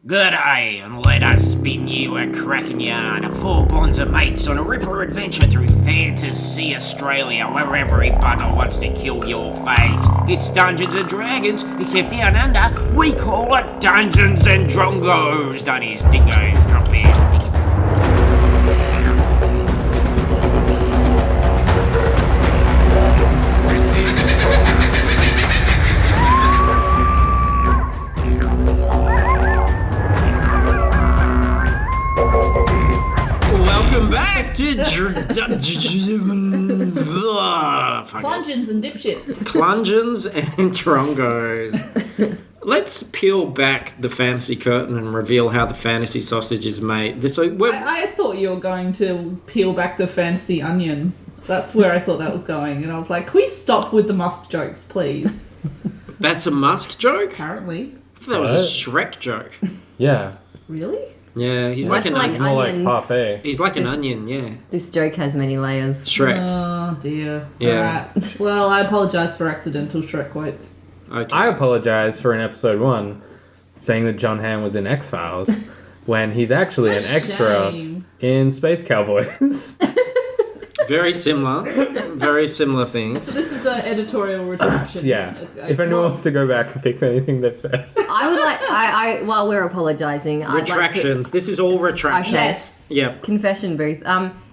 G'day, and let us spin you a cracking yarn of four bonds of mates on a ripper adventure through Fantasy Australia, where every bugger wants to kill your face. It's Dungeons and Dragons, except down under, we call it Dungeons and Drongos. Dunnies, dingoes, drop in. Welcome back to Clungeons and dipshits. Clungeons and Drongos. Let's peel back the fantasy curtain and reveal how the fantasy sausage is made. I thought you were going to peel back the fantasy onion. That's where I thought that was going. And I was like, can we stop with the Musk jokes, please? That's a Musk joke? Apparently. I thought that was a Shrek joke. Yeah. Really? Yeah, he's Much like an like onion. More like onions. parfait. He's like an onion, yeah. This joke has many layers. Shrek. Oh, dear. Yeah. Alright. Well, I apologise for accidental Shrek quotes. Okay. I apologize for in episode 1 saying that John Hamm was in X-Files when he's actually an extra Shame. in Space Cowboys. Very similar things. This is an editorial retraction. Yeah. Let's go. If anyone wants to go back and fix anything they've said. I would like, while we're apologising, I'd like to... Retractions. This is all retractions. Okay. Yes. Yep. Confession booth.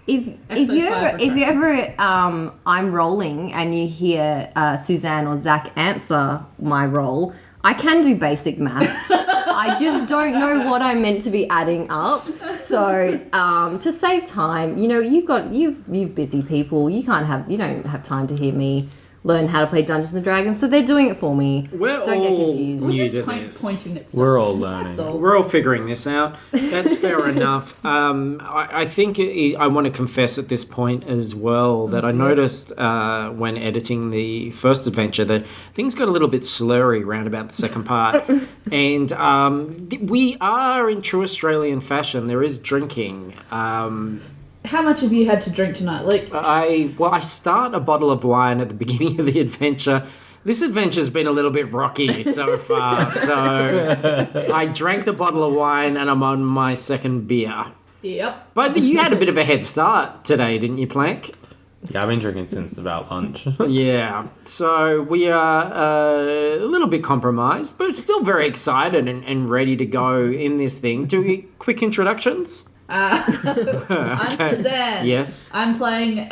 If Episode you 5 ever I'm rolling and you hear Suzanne or Zach answer my roll, I can do basic maths. I just don't know what I'm meant to be adding up. So to save time, you've busy people. You don't have time to hear me learn how to play Dungeons and Dragons. So they're doing it for me. We're Don't get all confused. We're new just to this. pointing at stuff. We're all learning. That's all. We're all figuring this out. That's fair enough. I think I want to confess at this point as well that I noticed when editing the first adventure that things got a little bit slurry round about the second part. And we are in true Australian fashion. There is drinking. How much have you had to drink tonight, Luke? I start a bottle of wine at the beginning of the adventure. This adventure's been a little bit rocky so far, so I drank the bottle of wine and I'm on my second beer. Yep. But you had a bit of a head start today, didn't you, Plank? Yeah, I've been drinking since about lunch. Yeah, so we are a little bit compromised, but still very excited and ready to go in this thing. Do we quick introductions? I'm Suzanne. Yes. I'm playing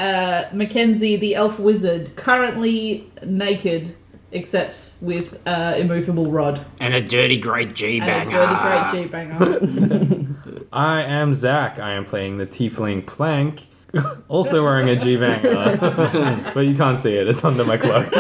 Mackenzie, the elf wizard, currently naked, except with immovable rod. And a dirty great G-banger. And a dirty great G-banger. I am Zach. I am playing the tiefling Plank, also wearing a G-banger. But you can't see it. It's under my clothes.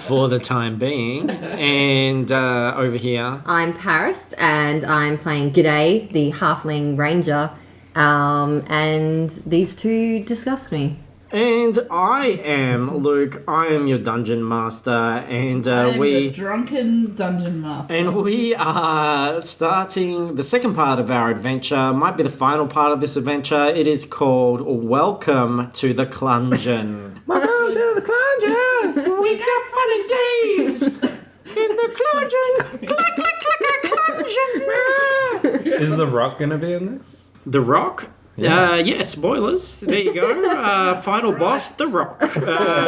For the time being. And over here. I'm Paris, and I'm playing G'day, the halfling ranger, and these two disgust me. And I am Luke. I am your dungeon master, and I'm we the drunken dungeon master. and we are starting the second part of our adventure. Might be the final part of this adventure. It is called Welcome to the Clungeon. Welcome to the Clungeon! We got fun and games in the Clungeon. Click, click, click, Clungeon. Is The Rock going to be in this? The Rock. Yeah, spoilers. There you go. Final boss, The Rock.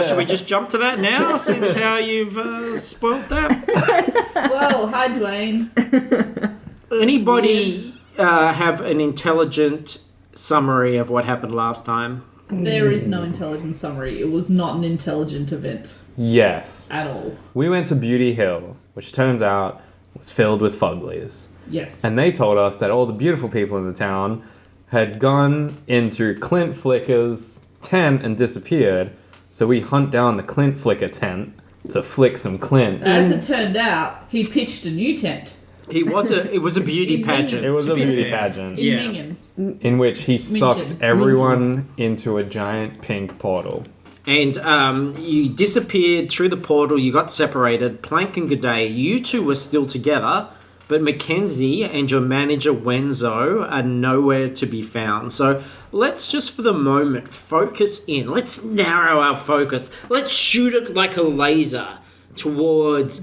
Should we just jump to that now, seeing as how you've spoiled that? Well, hi, Dwayne. Anybody have an intelligent summary of what happened last time? There is no intelligent summary. It was not an intelligent event Yes. at all. We went to Bewdy Hill, which turns out was filled with fugglies. Yes. And they told us that all the beautiful people in the town had gone into Clint Flicker's tent and disappeared. So we hunt down the Clint Flicker tent to flick some Clint. As it turned out, he pitched a new tent It was a beauty In pageant. It was to a be beauty fair. pageant in Yeah. Mingen. in which he sucked Minton. everyone into a giant pink portal. And you disappeared through the portal, you got separated. Plank and G'day, you two were still together, but Mackenzie and your manager Wenzo are nowhere to be found. So let's just for the moment focus in. Let's narrow our focus. Let's shoot it like a laser towards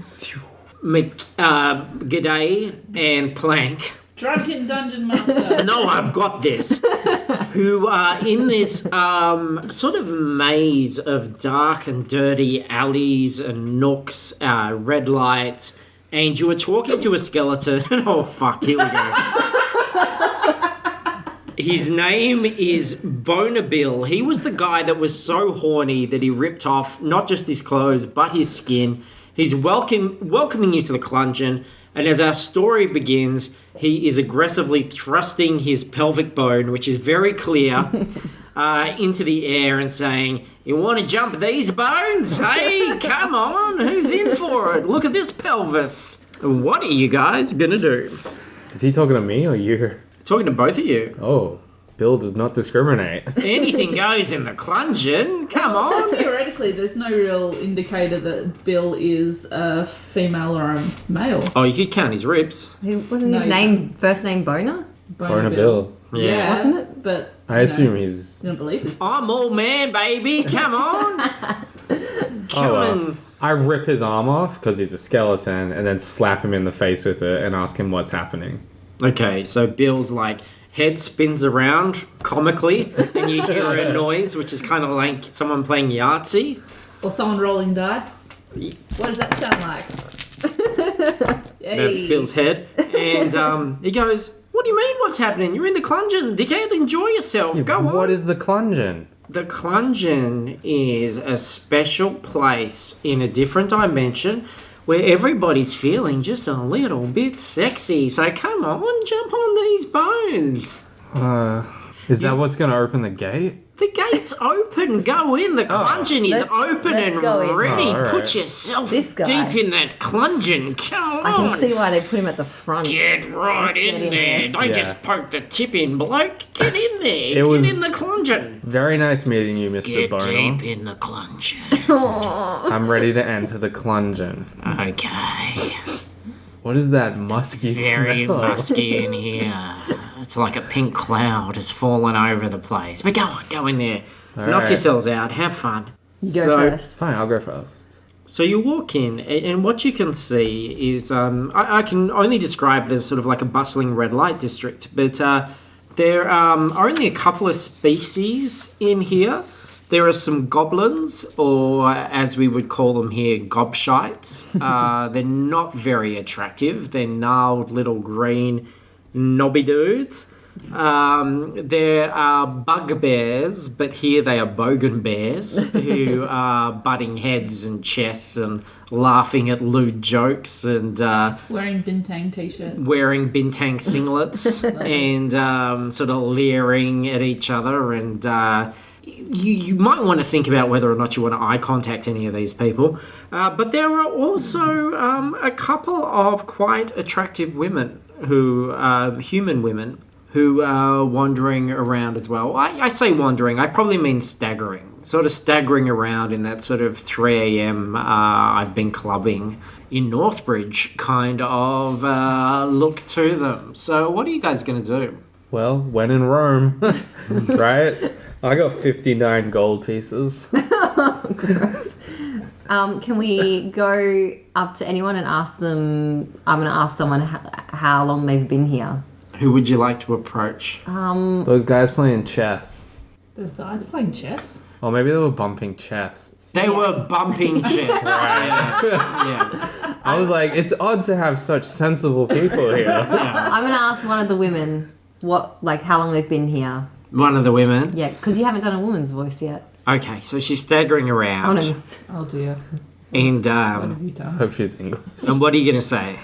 G'day and Plank. Drunken Dungeon Master. No, I've got this. Who are in this sort of maze of dark and dirty alleys and nooks, red lights, and you were talking to a skeleton. Oh, fuck, here we go. His name is Boner Bill. He was the guy that was so horny that he ripped off not just his clothes, but his skin. He's welcoming you to the Clungeon, and as our story begins, he is aggressively thrusting his pelvic bone, which is very clear, into the air and saying, "You want to jump these bones? Hey, come on, who's in for it? Look at this pelvis." What are you guys going to do? Is he talking to me or you? Talking to both of you. Oh, Bill does not discriminate. Anything goes in the Clungeon. Come on. Theoretically, there's no real indicator that Bill is a female or a male. Oh, you could count his ribs. Wasn't No, his you name, first name Boner? Boner Bill. Yeah, Wasn't it? But I assume he's... you don't believe this. I'm all man, baby. Come on. Come on. I rip his arm off because he's a skeleton and then slap him in the face with it and ask him what's happening. Okay, so Bill's like, head spins around comically, and you hear a noise, which is kind of like someone playing Yahtzee. Or someone rolling dice. What does that sound like? Yay. That's Bill's head. And he goes, "What do you mean what's happening? You're in the Clungeon, dickhead. Enjoy yourself. Go on." What is the Clungeon? The Clungeon is a special place in a different dimension where everybody's feeling just a little bit sexy. So come on, jump on these bones. Is that what's going to open the gate? The gate's open. Go in. The Clungeon is open let's and go in. ready. Oh, all right. Put yourself This guy. deep in that Clungeon. Come on. I can see why they put him at the front. Get right Let's in get in there. there. Don't Yeah. just poke the tip in, bloke. Get in there. Get was- in the Clungeon. Very nice meeting you, Mr. Get Boner. deep in the Clungeon. I'm ready to enter the Clungeon. Okay. What is that musky Very smell? musky in here. It's like a pink cloud has fallen over the place. But go on, go in there. Knock right. yourselves out. Have fun. You go So- first. Fine, I'll go first. So you walk in, and what you can see is, I can only describe it as sort of like a bustling red light district, but there are only a couple of species in here. There are some goblins, or as we would call them here, gobshites. They're not very attractive. They're gnarled little green knobby dudes. There are bugbears, but here they are bogan bears who are butting heads and chests and laughing at lewd jokes and Wearing Bintang t-shirts. wearing bintang singlets and sort of leering at each other. And you might want to think about whether or not you want to eye contact any of these people. But there are also a couple of quite attractive women who human women who are wandering around as well. I say wandering, I probably mean staggering. Sort of staggering around in that sort of 3 a.m. I've been clubbing in Northbridge kind of look to them. So what are you guys going to do? Well, when in Rome, right? I got 59 gold pieces. Gross. Can we go up to anyone and ask them? I'm going to ask someone how long they've been here. Who would you like to approach? Those guys playing chess. There's guys playing chess. Or maybe they were bumping chests. They were bumping chests. Yeah. I was like, it's odd to have such sensible people here. I'm going to ask one of the women how long they've been here. One of the women. Yeah, because you haven't done a woman's voice yet. Okay, so she's staggering around. Oh dear. And What have you done? Hope she's English. and what are you going to say?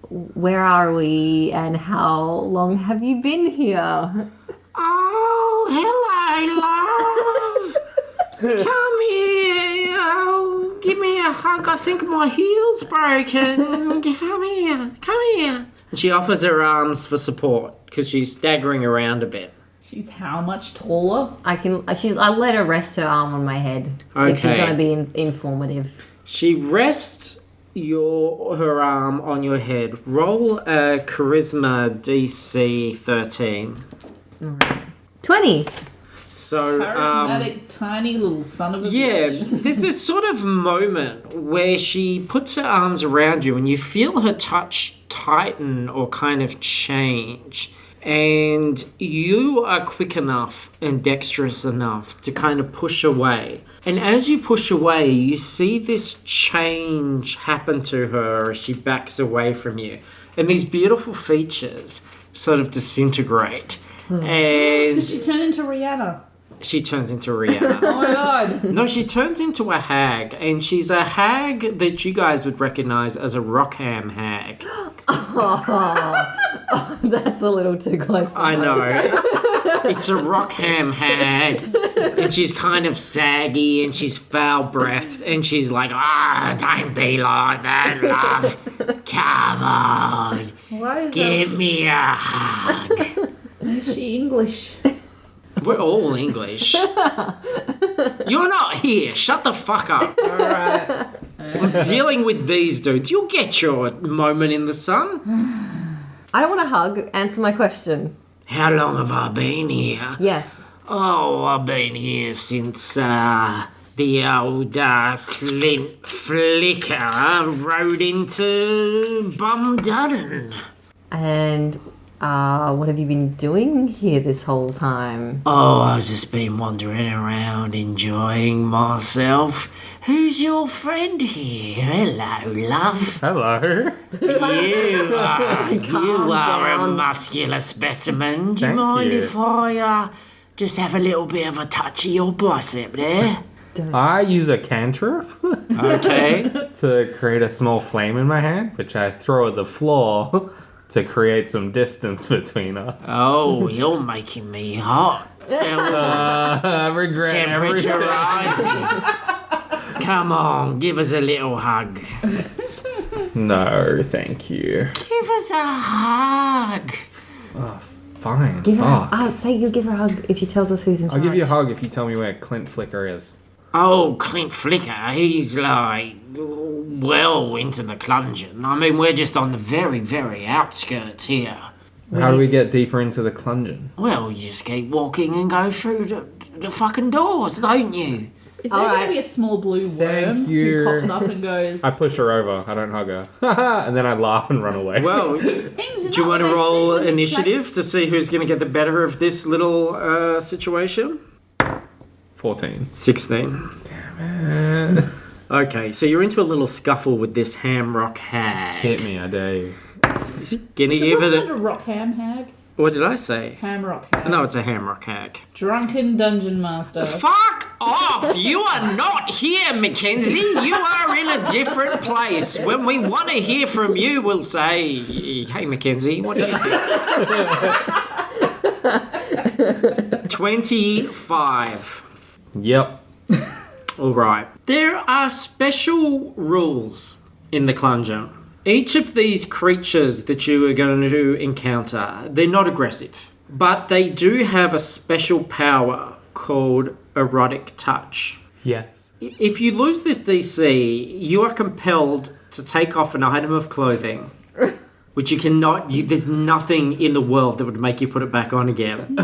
Where are we and how long have you been here? Oh, hello, love. Come here. Oh, give me a hug. I think my heel's broken. Come here. Come here. And she offers her arms for support because she's staggering around a bit. She's how much taller? I'll let her rest her arm on my head. If she's Okay. going to be informative. She rests her arm on your head. Roll a charisma DC 13. 20. So, Charismatic, tiny little son of a yeah, bitch. there's this sort of moment where she puts her arms around you and you feel her touch tighten or kind of change. And you are quick enough and dexterous enough to kind of push away. And as you push away, you see this change happen to her as she backs away from you. And these beautiful features sort of disintegrate. And Does she turn into Rihanna? she turns into Rihanna. Oh my god. No, she turns into a hag, and she's a hag that you guys would recognize as a Rockham hag. Oh, that's a little too close. I know. It's a Rockham hag, and she's kind of saggy, and she's foul-breathed, and she's like, don't be like that, love. Come on, Why is give me a hug. that? Is she English? We're all English. You're not here. Shut the fuck up. Alright. I'm dealing with these dudes. You'll get your moment in the sun. I don't want to hug. Answer my question. How long have I been here? Yes. Oh, I've been here since the old Clint Flicker rode into Bumdudden. And what have you been doing here this whole time? Oh, I've just been wandering around enjoying myself. Who's your friend here? Hello, love. Hello. You are a down. muscular specimen. Do you Thank mind you. if I just have a little bit of a touch of your bicep there? I use a cantrip Okay. to create a small flame in my hand, which I throw at the floor to create some distance between us. Oh, you're making me hot. I regret Temperature everything. rising. Come on, give us a little hug. No, thank you. Give us a hug. Fine. Give her. Fuck. I'll say you'll give her a hug if she tells us who's in charge. I'll give you a hug if you tell me where Clint Flicker is. Oh, Clint Flicker, he's like well into the Clungeon. I mean, we're just on the very, very outskirts here. How do we get deeper into the Clungeon? Well, you just keep walking and go through the fucking doors, don't you? Is there All going right. to be a small blue worm Thank you. who pops up and goes, I push her over. I don't hug her. And then I laugh and run away. Well, Things are do you not want to what they roll seem in initiative place." to see who's going to get the better of this little situation? 14. 16. Okay, so you're into a little scuffle with this Hamrock hag. Hit me, I dare you. Gonna So give wasn't it it a rock ham hag? What did I say? Hamrock hag. No, it's a Hamrock hag. Drunken dungeon master. Fuck off! You are not here, Mackenzie. You are in a different place. When we want to hear from you, we'll say, "Hey, Mackenzie, what do you think?" 25. Yep. All right. There are special rules in the Clungeon. Each of these creatures that you are going to encounter, they're not aggressive, but they do have a special power called erotic touch. Yes. If you lose this DC, you are compelled to take off an item of clothing, which you cannot. There's nothing in the world that would make you put it back on again,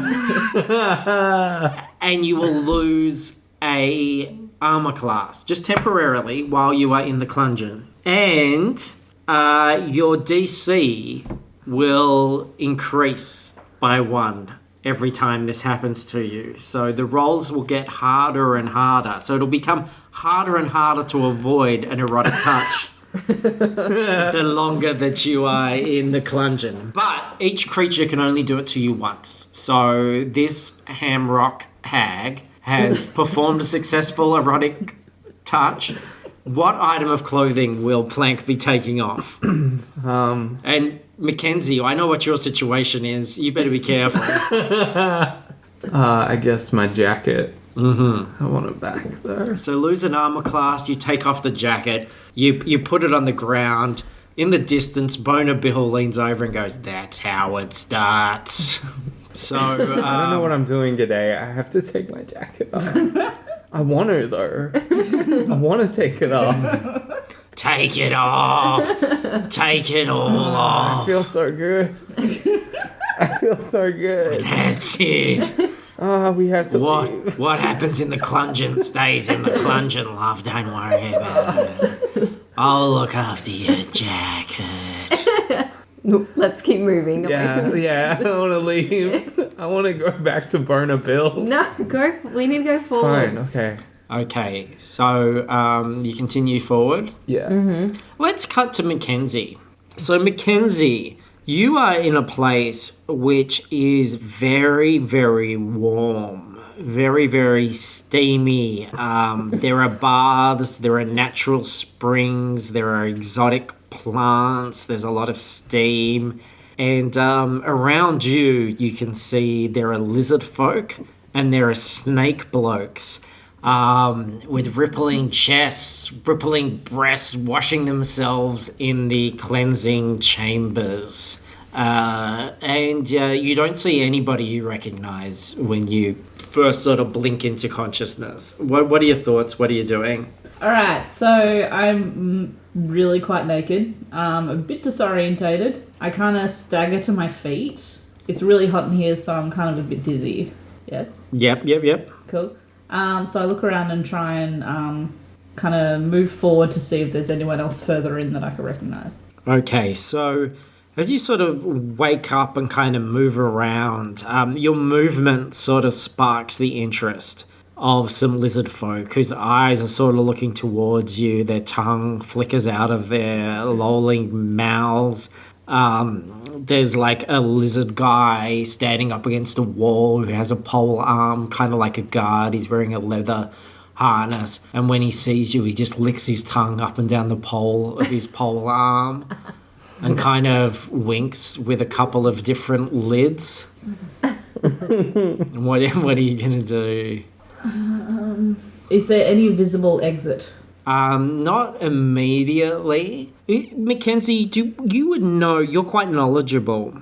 and you will lose a armor class just temporarily while you are in the Clungeon, and your DC will increase by 1 every time this happens to you. So the rolls will get harder and harder. So it'll become harder and harder to avoid an erotic touch the longer that you are in the Clungeon. But each creature can only do it to you once. So this Hamrock hag has performed a successful erotic touch. What item of clothing will Plank be taking off? And Mackenzie, I know what your situation is. You better be careful. I guess my jacket. Mm-hmm. I want it back though. So lose an armor class, you take off the jacket, you put it on the ground. In the distance, Boner Bill leans over and goes, "That's how it starts." So I don't know what I'm doing today. I have to take my jacket off. I want to though. I want to take it off. take it off. Take it all I off. feel so good. I feel so good. That's it. Oh, we have to leave. What happens in the Clungeon stays in the Clungeon, love. Don't worry about it. I'll look after your jacket. Let's keep moving. Yeah, I want to leave. I want to go back to Boner Bill. No, go. We need to go forward. Fine, okay. Okay, so you continue forward. Yeah. Let's cut to Mackenzie. So, Mackenzie, you are in a place which is very, very warm, very, very steamy. There are baths, there are natural springs, there are exotic plants, there's a lot of steam. And around you, you can see there are lizard folk and there are snake blokes. With rippling chests, rippling breasts, washing themselves in the cleansing chambers. And you don't see anybody you recognize when you first sort of blink into consciousness. What are your thoughts? What are you doing? Alright, so I'm really quite naked, a bit disorientated. I kind of stagger to my feet. It's really hot in here, so I'm kind of a bit dizzy. Yes? Yep. Cool. So I look around and try and kind of move forward to see if there's anyone else further in that I can recognise. Okay, so as you sort of wake up and kind of move around, your movement sort of sparks the interest of some lizard folk whose eyes are sort of looking towards you. Their tongue flickers out of their lolling mouths. There's like a lizard guy standing up against a wall who has a pole arm, kind of like a guard. He's wearing a leather harness, and when he sees you, he just licks his tongue up and down the pole of his pole arm and kind of winks with a couple of different lids. What are you gonna do? Is there any visible exit? Not immediately. Mackenzie, you would know, you're quite knowledgeable.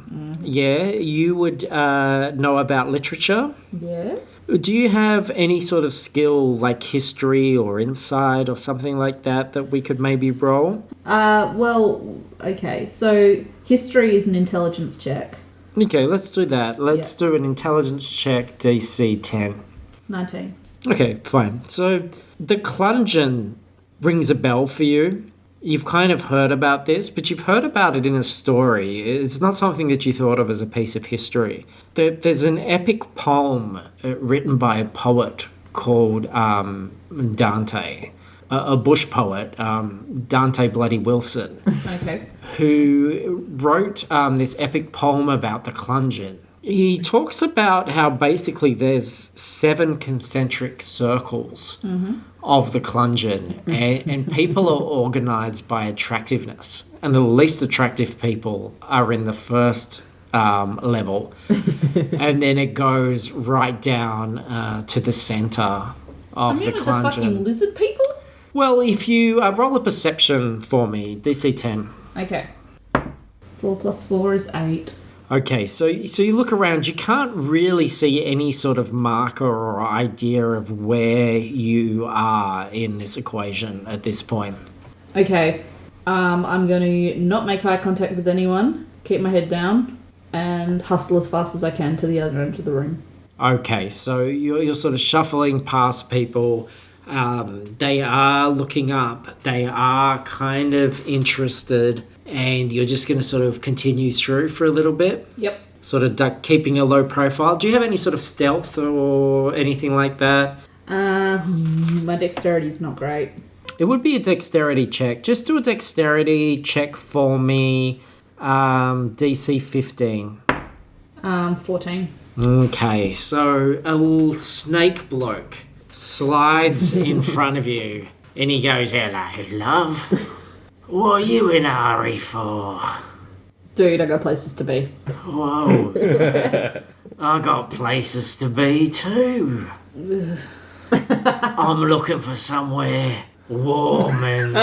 Yeah, you would know about literature. Yes. Do you have any sort of skill like history or insight or something like that we could maybe roll? Well, okay, so history is an intelligence check. Okay, let's do that. Let's do an intelligence check, DC 10. 19. Okay, fine. So the Clungeon rings a bell for you. You've kind of heard about this, but you've heard about it in a story. It's not something that you thought of as a piece of history. There's an epic poem written by a poet called Dante, a bush poet, Dante Bloody Wilson, Okay. who wrote this epic poem about the Clungeon. He talks about how basically there's 7 concentric circles of the Clungeon, and people are organised by attractiveness. And the least attractive people are in the first level. And then it goes right down to the centre of the The fucking Clungeon. lizard people? Well, if you roll a perception for me, DC 10. Okay. 4 plus 4 is 8. Okay, so you look around, you can't really see any sort of marker or idea of where you are in this equation at this point. Okay. I'm going to not make eye contact with anyone, keep my head down, and hustle as fast as I can to the other end of the room. Okay, so you're sort of shuffling past people. They are looking up. They are kind of interested. And you're just going to sort of continue through for a little bit? Yep. Sort of keeping a low profile. Do you have any sort of stealth or anything like that? My dexterity is not great. It would be a dexterity check. Just do a dexterity check for me. DC 15. 14. Okay, so a little snake bloke slides in front of you and he goes, "Hello, love. What are you in a hurry for?" Dude, I got places to be. Whoa. I got places to be too. I'm looking for somewhere warm and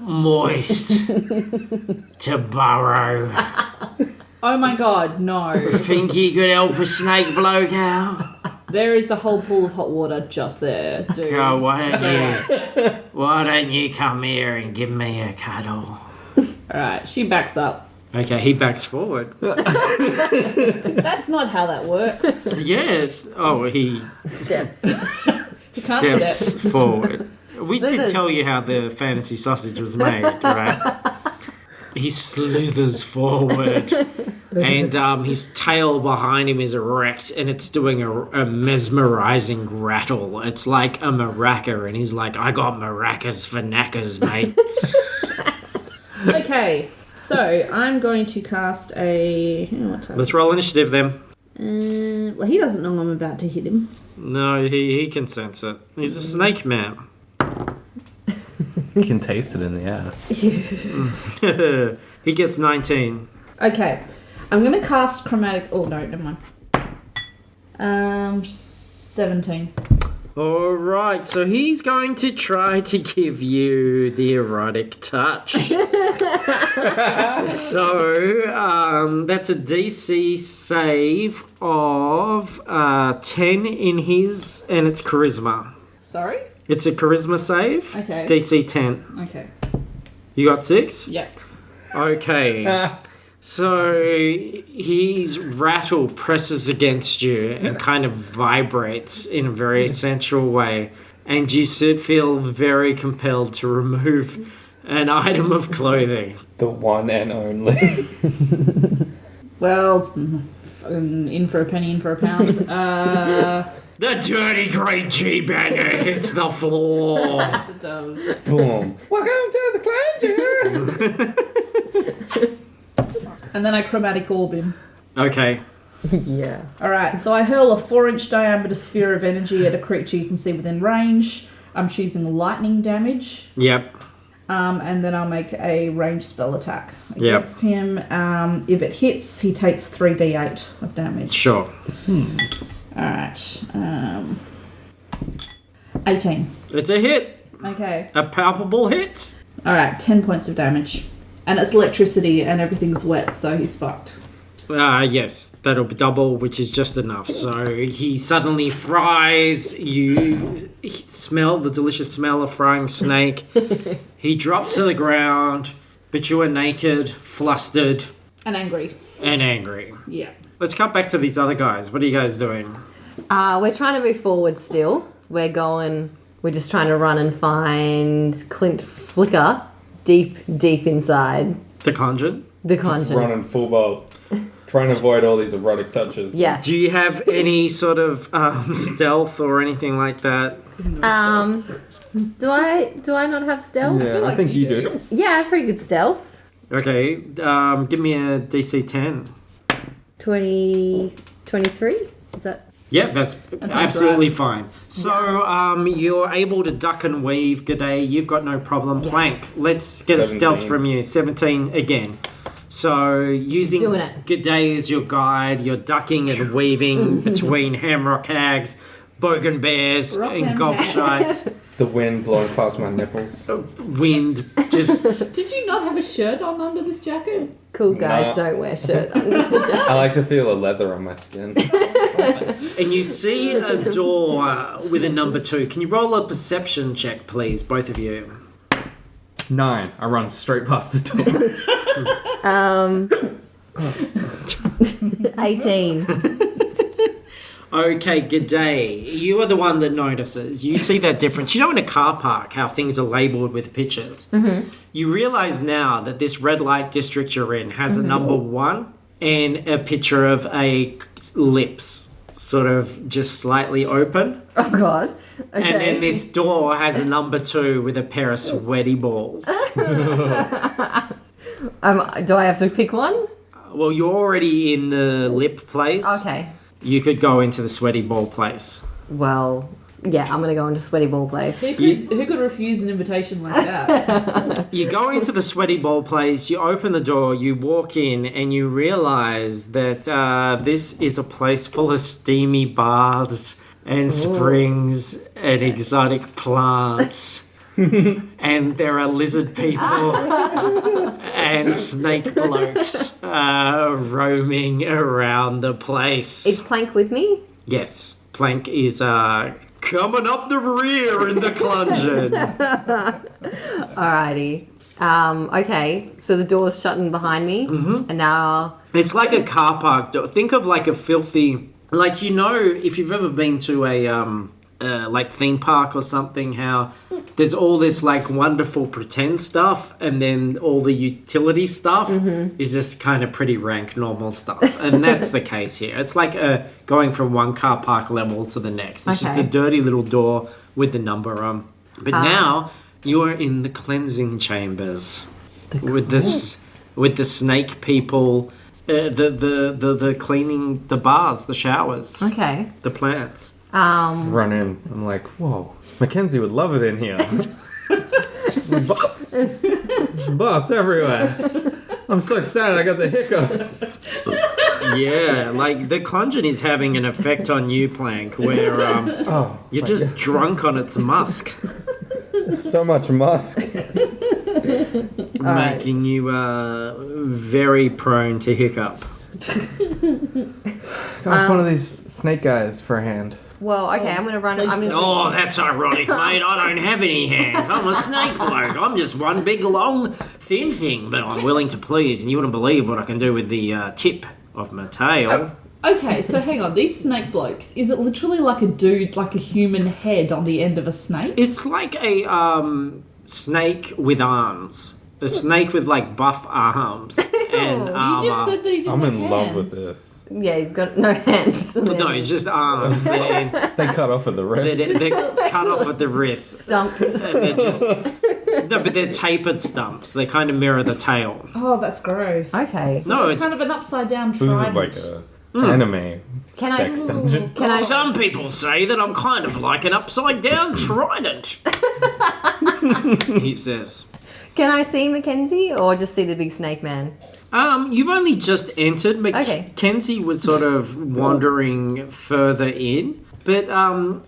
moist to burrow. Oh my god, no. Think you could help a snake bloke out? There is a whole pool of hot water just there, dude. God, why don't you come here and give me a cuddle? Alright, she backs up. Okay, he backs forward. That's not how that works. Yeah. Oh, he Steps. He can't steps step. forward. We did Slithers. tell you how the fantasy sausage was made, right? He slithers forward, and his tail behind him is erect, and it's doing a mesmerizing rattle. It's like a maraca, and he's like, "I got maracas for knackers, mate." Okay, so I'm going to cast a. What type? Let's roll initiative then. Well, he doesn't know I'm about to hit him. No, he can sense it. He's a snake man. You can taste it in the air. He gets 19. Okay, I'm going to cast chromatic. Oh no, never mind. 17. All right, so he's going to try to give you the erotic touch. So that's a DC save of 10 in his, and it's charisma. Sorry. It's a charisma save. Okay. DC 10. Okay. You got 6? Yep. Okay. So his rattle presses against you and kind of vibrates in a very sensual way, and you feel very compelled to remove an item of clothing. The one and only. Well, in for a penny, in for a pound. The dirty great G-banger hits the floor. Yes, it does. Boom. Welcome to the Clungeon. And then I chromatic orb him. Okay. Yeah. Alright, so I hurl a 4-inch diameter sphere of energy at a creature you can see within range. I'm choosing lightning damage. Yep. And then I'll make a ranged spell attack Yep. against him. If it hits, he takes 3d8 of damage. Sure. Alright. 18. It's a hit. Okay. A palpable hit. Alright, 10 points of damage. And it's electricity and everything's wet, so he's fucked. Yes, that'll be double, which is just enough. So he suddenly fries. You smell the delicious smell of frying snake. He drops to the ground, but you are naked, flustered, And angry. and angry. Yeah. Let's cut back to these other guys. What are you guys doing? We're trying to move forward still. We're just trying to run and find Clint Flicker deep inside The Clungeon? the Just Clungeon. running full bolt. Trying to avoid all these erotic touches. Yes. Do you have any sort of stealth or anything like that? Do I not have stealth? Yeah, I think you do. Yeah, I have pretty good stealth. Okay, give me a DC 10. 23? Is that? Yeah, that's sounds absolutely fine. So, you're able to duck and weave, G'day. You've got no problem. Yes. Plank, let's get a 17. stealth from you. 17 again. So, using Doing it. G'day as your guide, you're ducking and weaving between hamrock hags, bogan bears, Rock and them gobshites. The wind blowing past my nipples. Wind just... Did you not have a shirt on under this jacket? Cool guys No. don't wear shirt under the jacket. I like the feel of leather on my skin. And you see a door with a number 2. Can you roll a perception check, please, both of you? 9. I run straight past the door. 18. Okay, G'day. You are the one that notices. You see that difference. You know in a car park how things are labelled with pictures? Mm-hmm. You realise now that this red light district you're in has a number 1 and a picture of a lips sort of just slightly open. Oh god. Okay. And then this door has a number 2 with a pair of sweaty balls. Do I have to pick one? Well, you're already in the lip place. Okay. You could go into the sweaty ball place. Well, yeah, I'm gonna go into Sweaty Ball Place. Who could refuse an invitation like that? You go into the sweaty ball place, you open the door, you walk in, and you realise that this is a place full of steamy baths and springs and exotic plants. And there are lizard people and snake blokes roaming around the place. Is Plank with me? Yes, Plank is coming up the rear in the Clungeon. Alrighty. Okay, so the door's shutting behind me, and now It's like a car park door. Think of like a filthy, like, you know, if you've ever been to a like theme park or something, how there's all this like wonderful pretend stuff, and then all the utility stuff is just kind of pretty rank normal stuff, and that's the case here. It's like going from one car park level to the next. It's just a dirty little door with the number on. But now you are in the cleansing chambers with the snake people. The cleaning the bars, the showers, okay. the plants. Run in. I'm like, whoa, Mackenzie would love it in here. Bots everywhere. I'm so excited I got the hiccups. Yeah, like the Clungeon is having an effect on you, Plank, where you're just drunk on its musk. So much musk. Making you very prone to hiccup. Ask one of these snake guys for a hand. Well, okay, I'm gonna run. Oh, that's ironic, mate. I don't have any hands. I'm a snake bloke. I'm just one big, long, thin thing, but I'm willing to please, and you wouldn't believe what I can do with the tip of my tail. Okay, so hang on. These snake blokes, is it literally like a dude, like a human head on the end of a snake? It's like a snake with arms. A snake with like buff arms and armor. You just said that he didn't I'm have in love hands. with this. Yeah, he's got no hands. No, it's just arms. They're They cut off at the wrist. cut off at the wrist. Stumps. And they're just no, but they're tapered stumps. They kind of mirror the tail. Oh, that's gross. Okay. No, it's Kind of an upside down This trident. is like a anime Can I- sex dungeon. Can I? Some people say that I'm kind of like an upside down trident. He says. Can I see Mackenzie or just see the big snake man? You've only just entered. Okay. Mackenzie was sort of wandering further in. But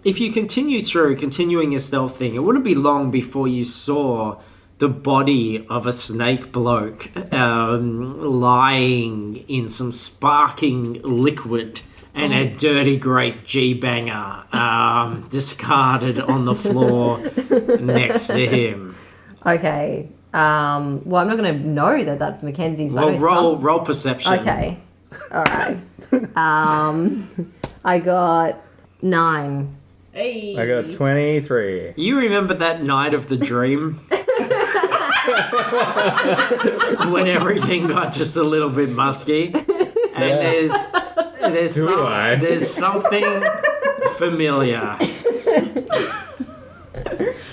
if you continuing your stealth thing, it wouldn't be long before you saw the body of a snake bloke lying in some sparking liquid and a dirty great G-banger discarded on the floor next to him. Okay. Well, I'm not going to know that that's Mackenzie's. Well, roll perception. Okay. All right. I got 9. Hey. I got 23. You remember that night of the dream? When everything got just a little bit musky? And there's something familiar.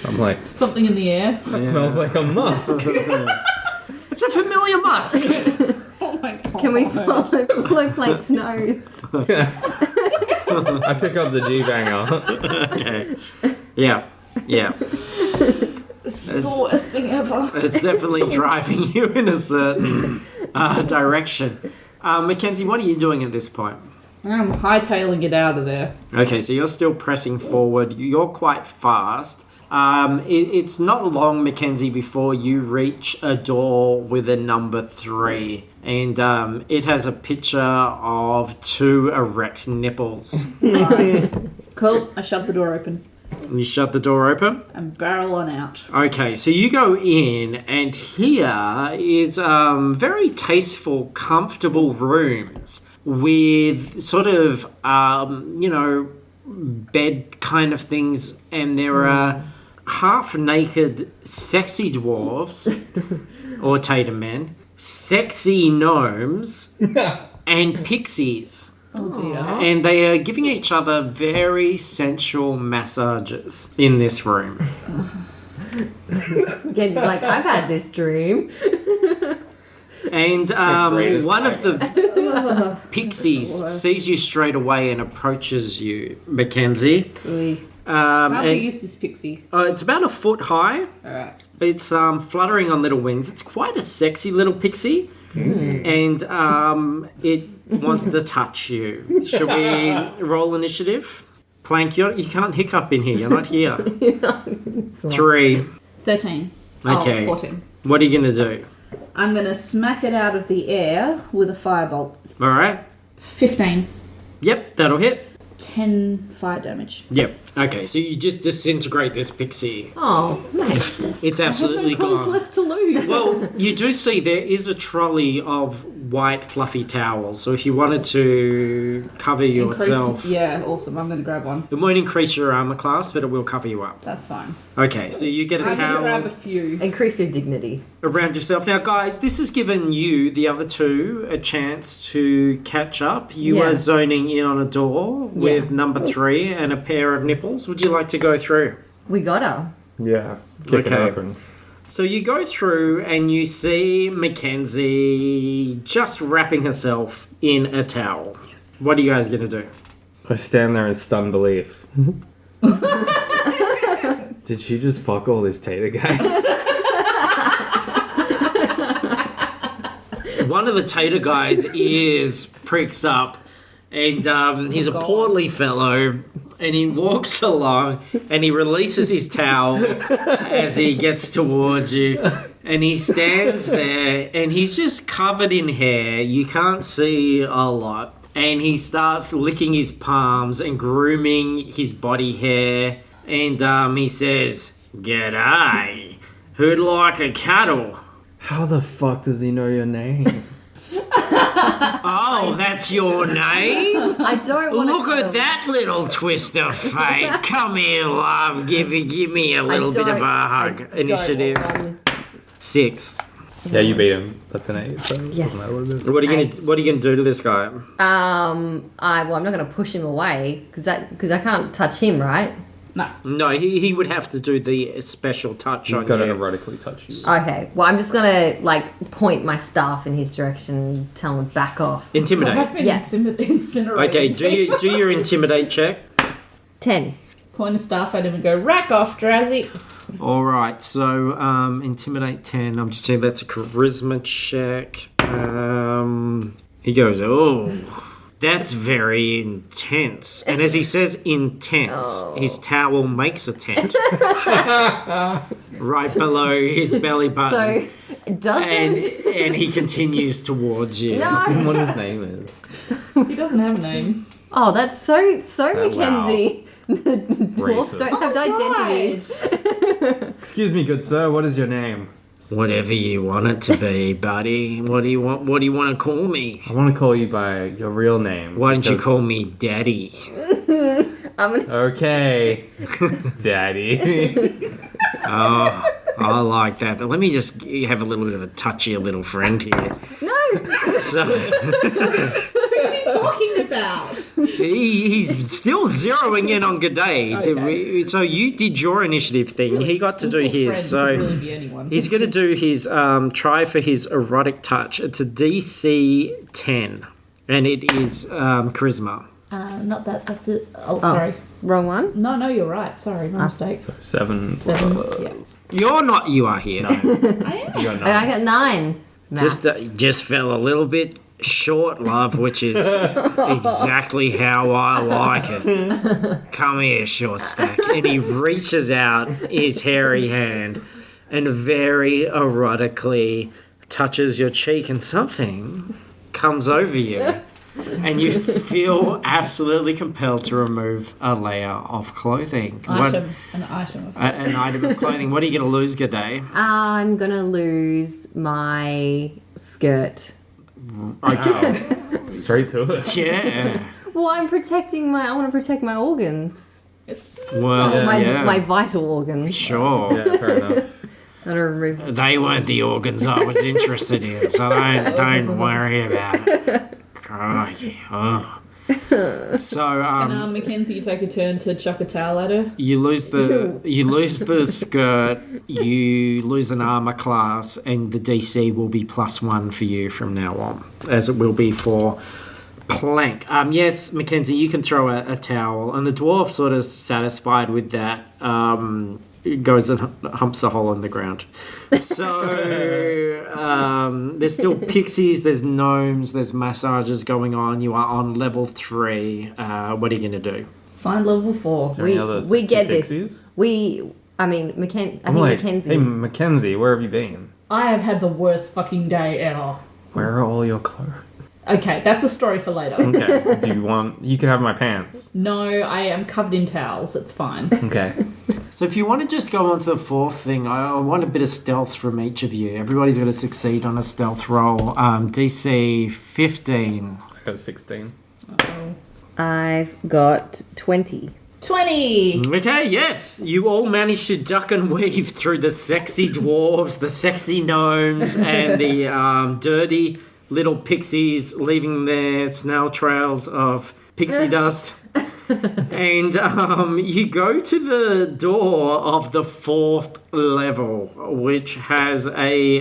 I'm like, Something in the air. that smells like a musk. It's a familiar musk. Oh my god. Can we follow Plank's nose? I pick up the G-banger. Okay. Yeah. This is the worst thing ever. It's definitely driving you in a certain direction. Mackenzie, what are you doing at this point? I'm hightailing it out of there. Okay, so you're still pressing forward. You're quite fast. It's not long, Mackenzie, before you reach a door with a number 3. And it has a picture of 2 erect nipples. Cool. I shut the door open You shut the door open? and barrel on out. Okay, so you go in, and here is very tasteful, comfortable rooms with sort of, bed kind of things, and there are half-naked, sexy dwarves, or Tatum men, sexy gnomes, and pixies. Oh dear. And they are giving each other very sensual massages in this room. Mackenzie's like, I've had this dream. And greatest one of nightmare. the pixies sees you straight away and approaches you, Mackenzie. How big is this pixie? It's about a foot high. Alright. It's fluttering on little wings. It's quite a sexy little pixie. And it wants to touch you. Should we roll initiative? Plank, you can't hiccup in here. You're not here. 3. 13. Okay. Oh, 14. What are you going to do? I'm going to smack it out of the air with a firebolt. All right. 15. Yep, that'll hit. 10 fire damage. Yep. Okay, so you just disintegrate this pixie. Oh, mate. It's I have absolutely no clothes gone. left to lose. Well, you do see there is a trolley of white fluffy towels. So if you wanted to cover yourself, Yeah, awesome. I'm going to grab one. it won't increase your armor class, but it will cover you up. That's fine. Okay, so you get a I'm going to grab towel a few. Increase your dignity. around yourself. Now, guys, this has given you, the other two, a chance to catch up. You Yeah. are zoning in on a door with number 3 and a pair of nipples. Would you like to go through? We got her. Yeah. Kick it Okay. open. So you go through and you see Mackenzie just wrapping herself in a towel. What are you guys going to do? I stand there in stunned belief. Did she just fuck all these tater guys? One of the tater guys' ears pricks up, and he's a portly fellow, and he walks along, and he releases his towel as he gets towards you, and he stands there, and he's just covered in hair. You can't see a lot. And he starts licking his palms and grooming his body hair, and he says, "G'day, who'd like a cuddle?" How the fuck does he know your name? Oh, that's your name? I don't want Look to at that little twist of fate. Come here, love. Give me a little bit of a hug. Initiative 6. Yeah, you beat him. That's an 8, so it Yes. doesn't matter what it is. What are you gonna do to this guy? I'm not going to push him away because I can't touch him, right? No. No, he would have to do the special touch He's on got to you. erotically touch you. Okay. Well, I'm just going to point my staff in his direction and tell him to back off. I've Intimidate. been Yes. incinerated. Okay, do your intimidate check. 10. Point a staff at him and go, rack off, Drazzy. All right, so intimidate 10. I'm just saying that's a charisma check. He goes, "Oh, that's very intense." And as he says intense, his towel makes a tent right below his belly button. So, it doesn't... and he continues towards you. No. What his name is. He doesn't have a name. Oh, that's so Oh, Mackenzie. The dwarfs Racist. don't have identities. Excuse me, good sir, what is your name? Whatever you want it to be, buddy. What do you want to call me? I want to call you by your real name. Why don't you because- call me Daddy? I'm gonna... Okay, Daddy. Oh, I like that. But let me just have a little bit of a touchy little friend here. No! So Who's he talking about? he's still zeroing in on G'day. Okay. So you did your initiative thing. He got to do Simple friend, his. could So really be anyone. he's going to do his try for his erotic touch. It's a DC 10, and it is charisma. Not that. That's it. Oh, sorry. Wrong one? No, you're right. Sorry, my mistake. 7. 7. Yeah. You're not. You are here. I am. You got I 9. got 9. Just fell a little bit short, love, which is exactly how I like it. Come here, short stack. And he reaches out his hairy hand and very erotically touches your cheek, and something comes over you. And you feel absolutely compelled to remove a layer of clothing. An item. An item of clothing. What are you going to lose, G'day? I'm gonna lose my skirt. Okay. Straight to it. Yeah. Well, I want to protect my organs. Well, Yeah. My vital organs. Sure. Yeah, fair enough. I'm gonna remove... They weren't the organs I was interested in, so don't worry about it. Oh, yeah. Oh. So And Mackenzie, take a turn to chuck a towel at her. you lose the skirt, you lose an armor class, and the DC will be +1 for you from now on, as it will be for Plank. Yes, Mackenzie, you can throw a towel, and the dwarf, sort of satisfied with that, goes and humps a hole in the ground. So there's still pixies, there's gnomes, there's massages going on. You are on level 3. What are you going to do? Find level 4. Is there any other We get this. pixies? Mackenzie. Hey, Mackenzie, where have you been? I have had the worst fucking day ever. Where are all your clothes? Okay, that's a story for later. Okay. Do you want? You can have my pants. No, I am covered in towels. It's fine. Okay. So if you want to just go on to the fourth thing, I want a bit of stealth from each of you. Everybody's got to succeed on a stealth roll. DC 15. I got 16. I've got 20. 20! Okay, yes. You all managed to duck and weave through the sexy dwarves, the sexy gnomes, and the dirty little pixies leaving their snail trails of pixie dust. And you go to the door of the 4th level, which has a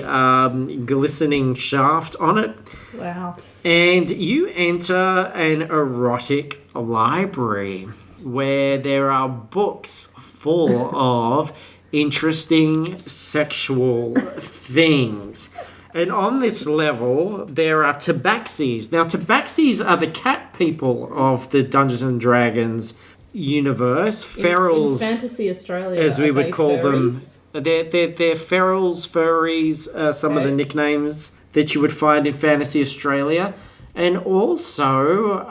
glistening shaft on it. Wow. And you enter an erotic library where there are books full of interesting sexual things. And on this level, there are tabaxis. Now, tabaxis are the cat people of the Dungeons and Dragons universe. Ferals, in Fantasy Australia, as we are would they call furries? them. They're ferals, furries, some of the nicknames that you would find in Fantasy Australia. And also,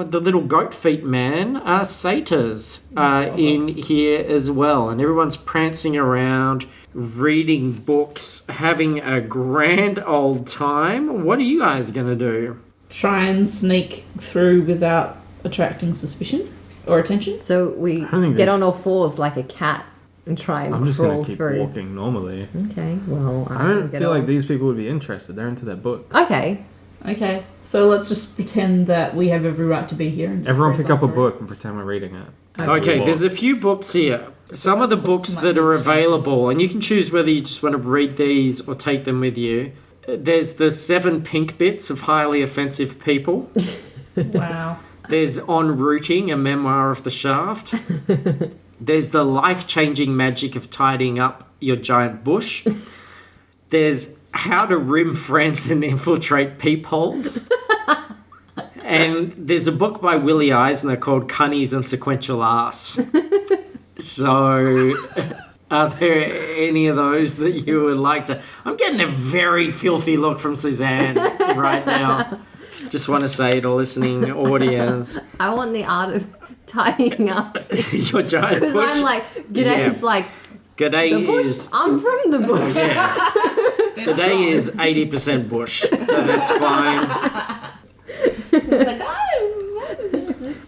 the little goat feet man are satyrs in here as well. And everyone's prancing around, reading books, having a grand old time. What are you guys going to do? Try and sneak through without attracting suspicion or attention? So we think get this- on all fours like a cat and try and I'm just crawl gonna keep through. walking normally. Okay, well, I don't get feel on. like these people would be interested. They're into their book. Okay. Okay, so let's just pretend that we have every right to be here. And just Everyone press pick up a on through. book and pretend we're reading it. Okay, there's a few books here. Some of the books that are available, and you can choose whether you just want to read these or take them with you. There's the 7 pink bits of highly offensive people. Wow. There's En Routing, a memoir of the shaft. There's the life-changing magic of tidying up your giant bush. There's how to rim friends and infiltrate peepholes. And there's a book by Willie Eisner called Cunnies and Sequential Arse. So, are there any of those that you would like to... I'm getting a very filthy look from Suzanne right now. Just want to say to listening audience... I want the art of tidying up. Your giant Because bush... I'm like, G'day's Yeah. like, G'day the bush, is... I'm from the bush. Yeah. Today is 80% bush, so that's fine.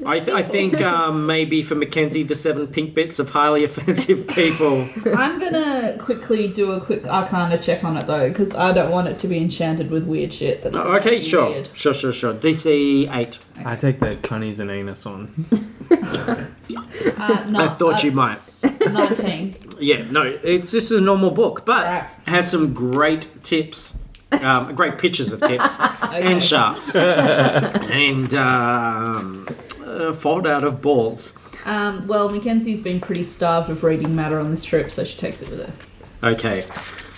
I think maybe for Mackenzie, the 7 pink bits of highly offensive people. I'm gonna quickly do a quick Arcana check on it though, because I don't want it to be enchanted with weird shit. That's gonna Okay, be sure. weird. Sure. DC 8. I take the cunnies and anus one. No, I thought you might. 19. Yeah, no, it's just a normal book, but Right. has some great tips. Great pictures of tips and shafts and fold out of balls. Well, Mackenzie's been pretty starved of reading matter on this trip, so she takes it with her. Okay,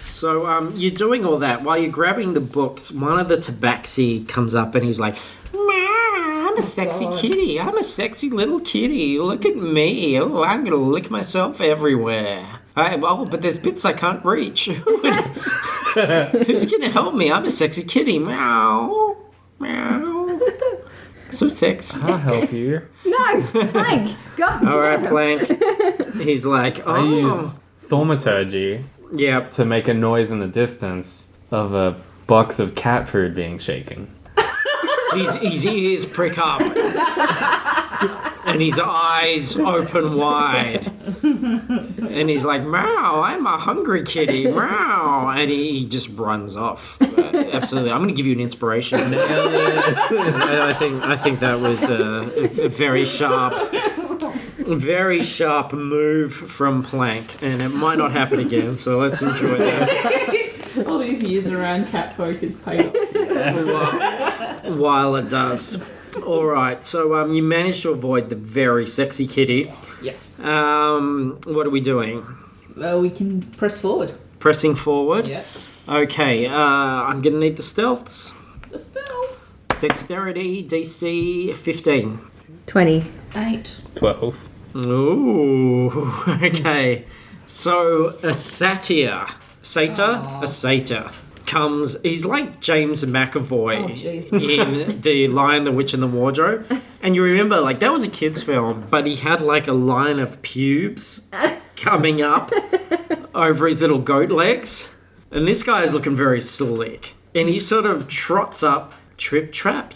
so you're doing all that while you're grabbing the books. One of the tabaxi comes up and he's like, "Meow, I'm a sexy kitty. I'm a sexy little kitty. Look at me. Oh, I'm gonna lick myself everywhere. But there's bits I can't reach. Who's gonna help me? I'm a sexy kitty. Meow, meow. So sexy." Ah. I'll help you. No, Plank, go. All right, Plank. He's like, I "Oh, use thaumaturgy yeah." to make a noise in the distance of a box of cat food being shaken. His ears prick up. And his eyes open wide. And he's like, "Meow, I'm a hungry kitty. Meow." And he just runs off. Absolutely. I'm going to give you an inspiration. I think that was a very sharp move from Plank. And it might not happen again, so let's enjoy that All these years around cat folk is paid off. while it does. All right, so you managed to avoid the very sexy kitty. Yes. What are we doing? We can press forward. Pressing forward? Yeah. Okay, I'm going to need the stealths. The stealth. Dexterity, DC 15. 20. 8. 12. Ooh, okay. So, a satyr. A satyr comes. He's like James McAvoy Oh, jeez. in The Lion, the Witch, and the Wardrobe. And you remember, like, that was a kid's film, but he had like a line of pubes coming up over his little goat legs. And this guy is looking very slick. And he sort of trots up, trip, trap,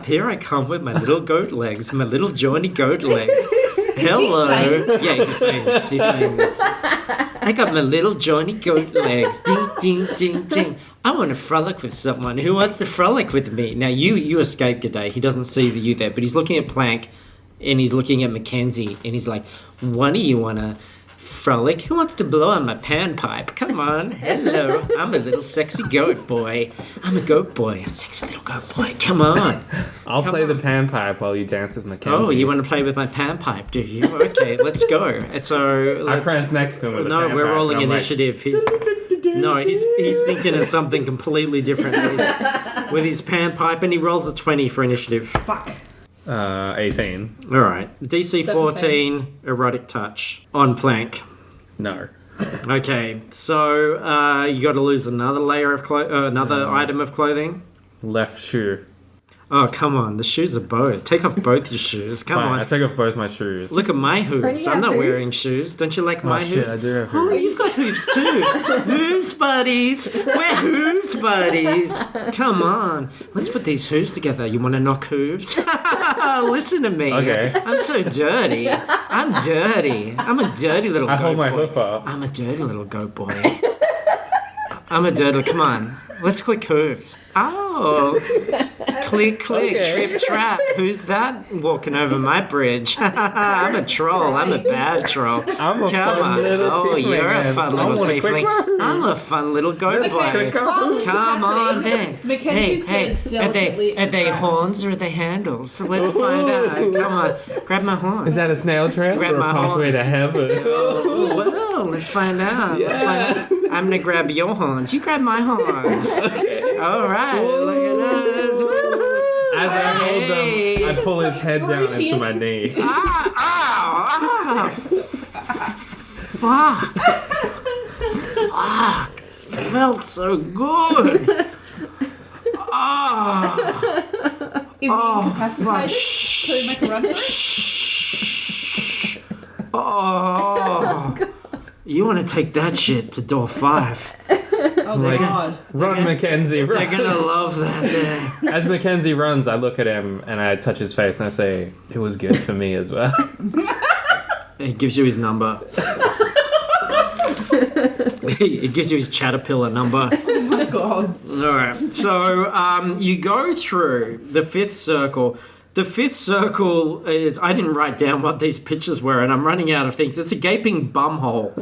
here I come with my little goat legs, my little jointy goat legs. Hello. Yeah, he's saying this. I got my little jointy goat legs. Ding, ding, ding, ding. I want to frolic with someone. Who wants to frolic with me? Now, you escape today. He doesn't see you there, but he's looking at Plank and he's looking at Mackenzie and he's like, one of you want to frolic? Who wants to blow on my panpipe? Come on. Hello. I'm a little sexy goat boy. I'm a goat boy. A sexy little goat boy. Come on. I'll play the panpipe while you dance with Mackenzie. Oh, you want to play with my panpipe, do you? Okay, let's go. So I prance next to him with a panpipe. No, we're rolling and I'm initiative. He's thinking of something completely different with his panpipe, and he rolls a 20 for initiative. Fuck. 18. All right. DC 14, erotic touch on Plank. No. Okay, so you got to lose another layer of item of clothing. Left shoe. Oh, come on. The shoes are both. Take off both your shoes. Come Fine, on. I take off both my shoes. Look at my hooves. Don't you I'm have not hooves? wearing shoes. Don't you like my shit, hooves? I do have Oh, hooves. you've got hooves too. Hooves buddies. We're hooves buddies. Come on. Let's put these hooves together. You want to knock hooves? Listen to me. Okay. I'm so dirty. I'm dirty. I'm a dirty little I goat hold my boy. hoof up. I'm a dirty little goat boy. I'm a dirty. Come on. Let's click hooves. Oh. Click, click, Okay. trip, trap. Who's that walking over my bridge? I'm a troll. I'm a bad troll. I'm a Come fun on. little Oh, tiefling, you're a man. fun I little wanna click tiefling. my hooves. I'm a fun little goat Let's boy. click our hooves. Come on then. Mackenzie's Hey, gonna are delicately they extract. horns or are they handles? So let's find out. Come on. Grab my horns. Is that a snail trail Grab or a my pathway to horns. heaven? Oh, well, let's find out. Let's find out. I'm gonna grab your horns. You grab my horns. Okay. All right. Look at us. Woo. As I hold Hey. them, I This pull is his head down into ferocious. my knee. Ah, fuck. Fuck. Felt so good. Ah. Is he incapacitated? Shh. Could he make a run for it? Shh. Oh. You want to take that shit to door 5. Oh, Like- God. Run, Mackenzie, They're run. gonna love that there. As Mackenzie runs, I look at him and I touch his face and I say, "It was good for me as well." He gives you his number. He gives you his Caterpillar number. Oh, my God. All right. So you go through the 5th circle. The 5th circle is, I didn't write down what these pictures were, and I'm running out of things. It's a gaping bumhole.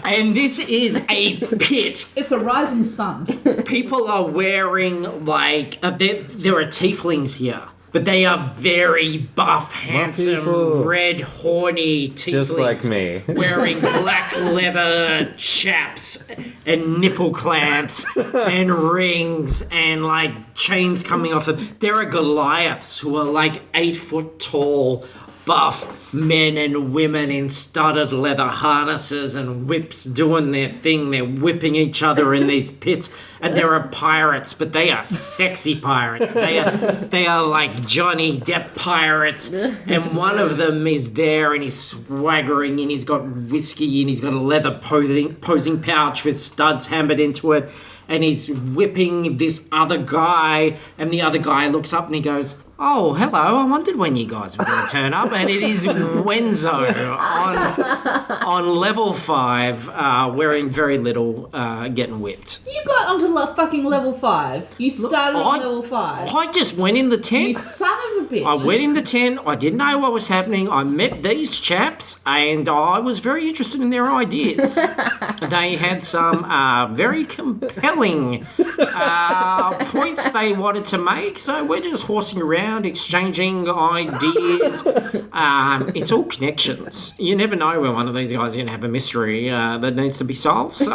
And this is a pit. It's a rising sun. People are wearing, like, there are tieflings here. But they are very buff, handsome, people. red, horny tieflings. Just like me. Wearing black leather chaps and nipple clamps and rings and like chains coming off them. There are Goliaths who are like 8 foot tall, buff men and women in studded leather harnesses and whips doing their thing. They're whipping each other in these pits. And there are pirates, but they are sexy pirates. They are like Johnny Depp pirates. And one of them is there and he's swaggering and he's got whiskey and he's got a leather posing pouch with studs hammered into it. And he's whipping this other guy, and the other guy looks up and he goes, "Oh, hello, I wondered when you guys were going to turn up." And it is Wenzo on level 5, wearing very little, getting whipped. You got onto fucking level 5. You started I- on level 5. I just went in the You tent. son of a bitch. I went in the tent. I didn't know what was happening. I met these chaps, and I was very interested in their ideas. They had some very compelling points they wanted to make, so we're just horsing around, exchanging ideas. It's all connections. You never know when one of these guys is going to have a mystery that needs to be solved. So,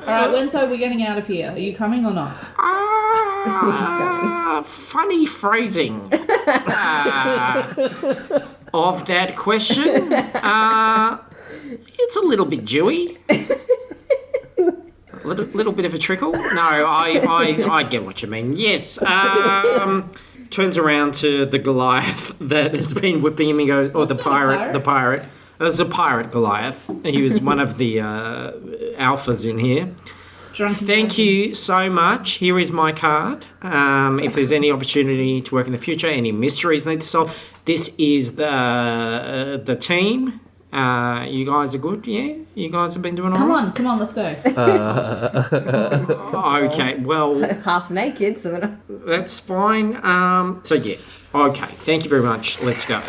Alright, when so we're getting out of here? Are you coming or not? funny phrasing of that question. It's a little bit dewy. little bit of a trickle. No, I get what you mean. Yes. Turns around to the Goliath that has been whipping him and goes, or the pirate. There's a pirate Goliath. He was one of the alphas in here. Thank you so much. Here is my card. If there's any opportunity to work in the future, any mysteries need to solve, this is the team. You guys are good, yeah? You guys have been doing all right? Come on, let's go. Okay, well... Half naked, so... That's fine. So yes. Okay, thank you very much. Let's go.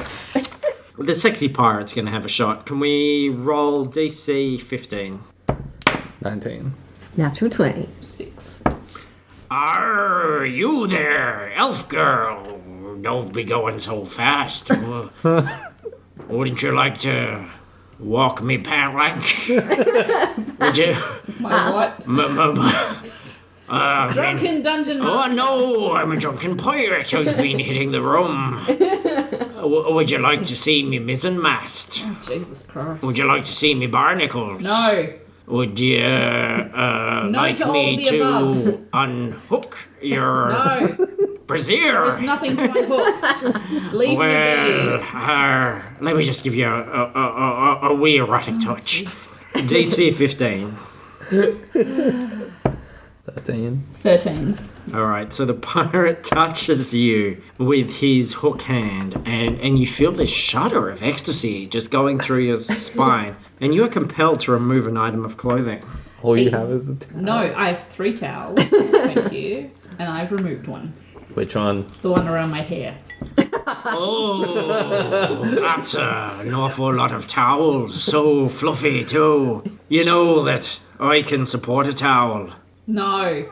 The sexy pirate's going to have a shot. Can we roll DC 15? 19. Natural 20. 6. Are you there, elf girl? Don't be going so fast. Wouldn't you like to walk me pant-like? Would you? My what? Drunken dungeon master. Oh no, I'm a drunken pirate who's been hitting the room. Would you like to see me mizzenmast? Oh, Jesus Christ. Would you like to see me barnacles? No. Would you like to me all the to above. unhook your No. brassiere? There's nothing to unhook. Leave me Well, be. let me just give you a wee erotic touch. DC 15. 13. 13. All right, so the pirate touches you with his hook hand, and you feel this shudder of ecstasy just going through your spine, and you are compelled to remove an item of clothing. All you have is a towel. No, I have 3 towels. Thank you. And I've removed one. Which one? The one around my hair. Oh, that's an awful lot of towels. So fluffy, too. You know that I can support a towel. No.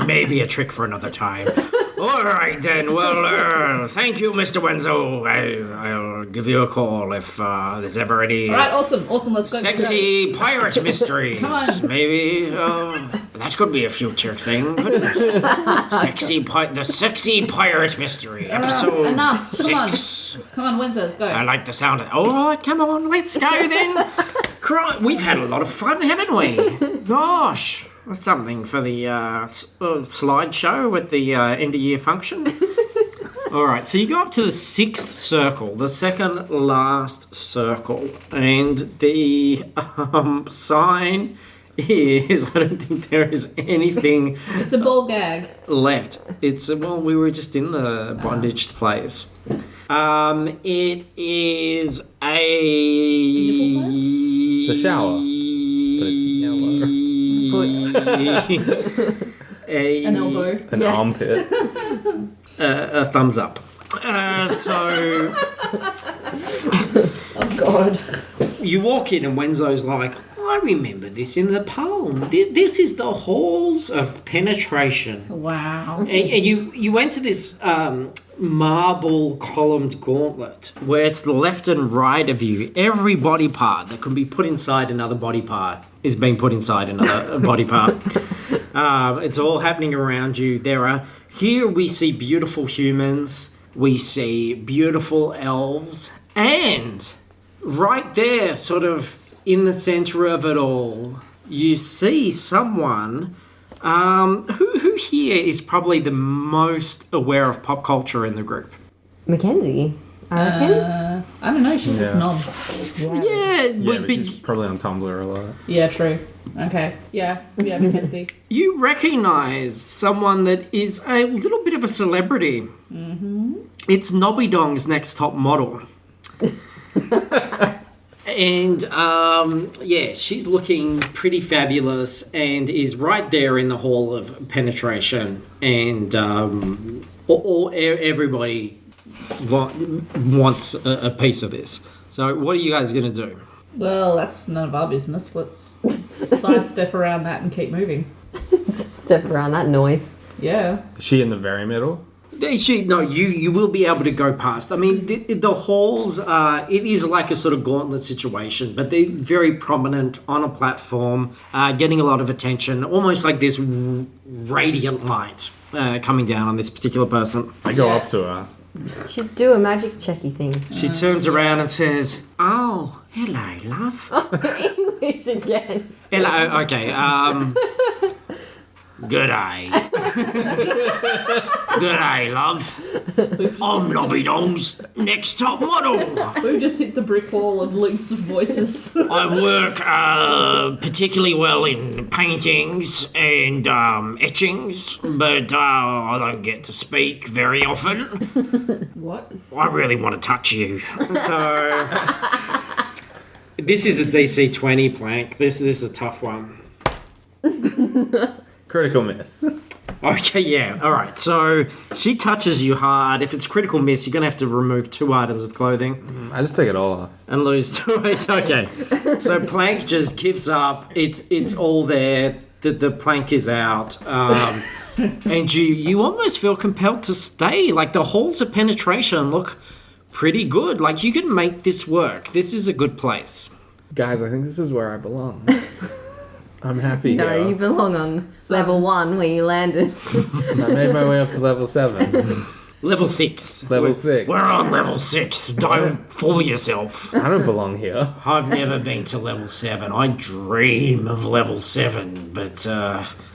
Maybe a trick for another time. All right, then. Well, thank you, Mr. Wenzo. I'll give you a call if there's ever any All right, awesome. Let's go. sexy pirate mysteries. Come on. Maybe that could be a future thing. couldn't it? The sexy pirate mystery, episode enough. 6. Come on, Wednesday, let's go. I like the sound of it. All right, come on, let's go then. We've had a lot of fun, haven't we? Gosh, that's something for the slideshow at the end-of-year function. All right, so you go up to the 6th circle, the second last circle, and the sign is, I don't think there is anything It's a ball gag. left. We were just in the bondage place. It is It's a shower, but it's yellow. An elbow. An armpit. a thumbs up. Oh, God. You walk in and Wenzo's like, I remember this in the poem. This is the halls of penetration. Wow. And you went to this marble columned gauntlet where to the left and right of you, every body part that can be put inside another body part is being put inside another body part. It's all happening around you. Here we see beautiful humans, we see beautiful elves, and right there, sort of in the center of it all, you see someone who here is probably the most aware of pop culture in the group. Mackenzie, I reckon. I don't know, she's a snob. Yeah, But she's probably on Tumblr a lot. Yeah, true. Okay. Yeah, Mackenzie. you recognize someone that is a little bit of a celebrity. Mm-hmm. It's Nobby Dong's next top model. And, she's looking pretty fabulous and is right there in the hall of penetration. And everybody wants a piece of this. So what are you guys going to do? Well, that's none of our business. Let's sidestep around that and keep moving. Step around that noise. Yeah. Is she in the very middle? You will be able to go past. I mean, the halls, it is like a sort of gauntlet situation, but they're very prominent on a platform, getting a lot of attention, almost like this radiant light coming down on this particular person. I go up to her Should do a magic checky thing. She turns around and says, "Oh, hello, love." English again. Hello, okay, good day. Good day, love. I'm Nobby Dong's next top model. We've just hit the brick wall of Luke's voices. I work particularly well in paintings and etchings, but I don't get to speak very often. What? I really want to touch you. So, this is a DC 20 plank. This is a tough one. Critical miss. Okay, yeah, all right. So she touches you hard. If it's critical miss, you're going to have to remove 2 items of clothing I just take it all off. and lose 2 ways. Okay. So plank just gives up. It's all there. The plank is out. And you almost feel compelled to stay. Like the halls of penetration look pretty good. Like you can make this work. This is a good place. Guys, I think this is where I belong. I'm happy No, here. you belong on level 1 where you landed. I made my way up to level 7. Level 6. Level 6. We're on level 6. Don't fool yourself. I don't belong here. I've never been to level 7. I dream of level 7, but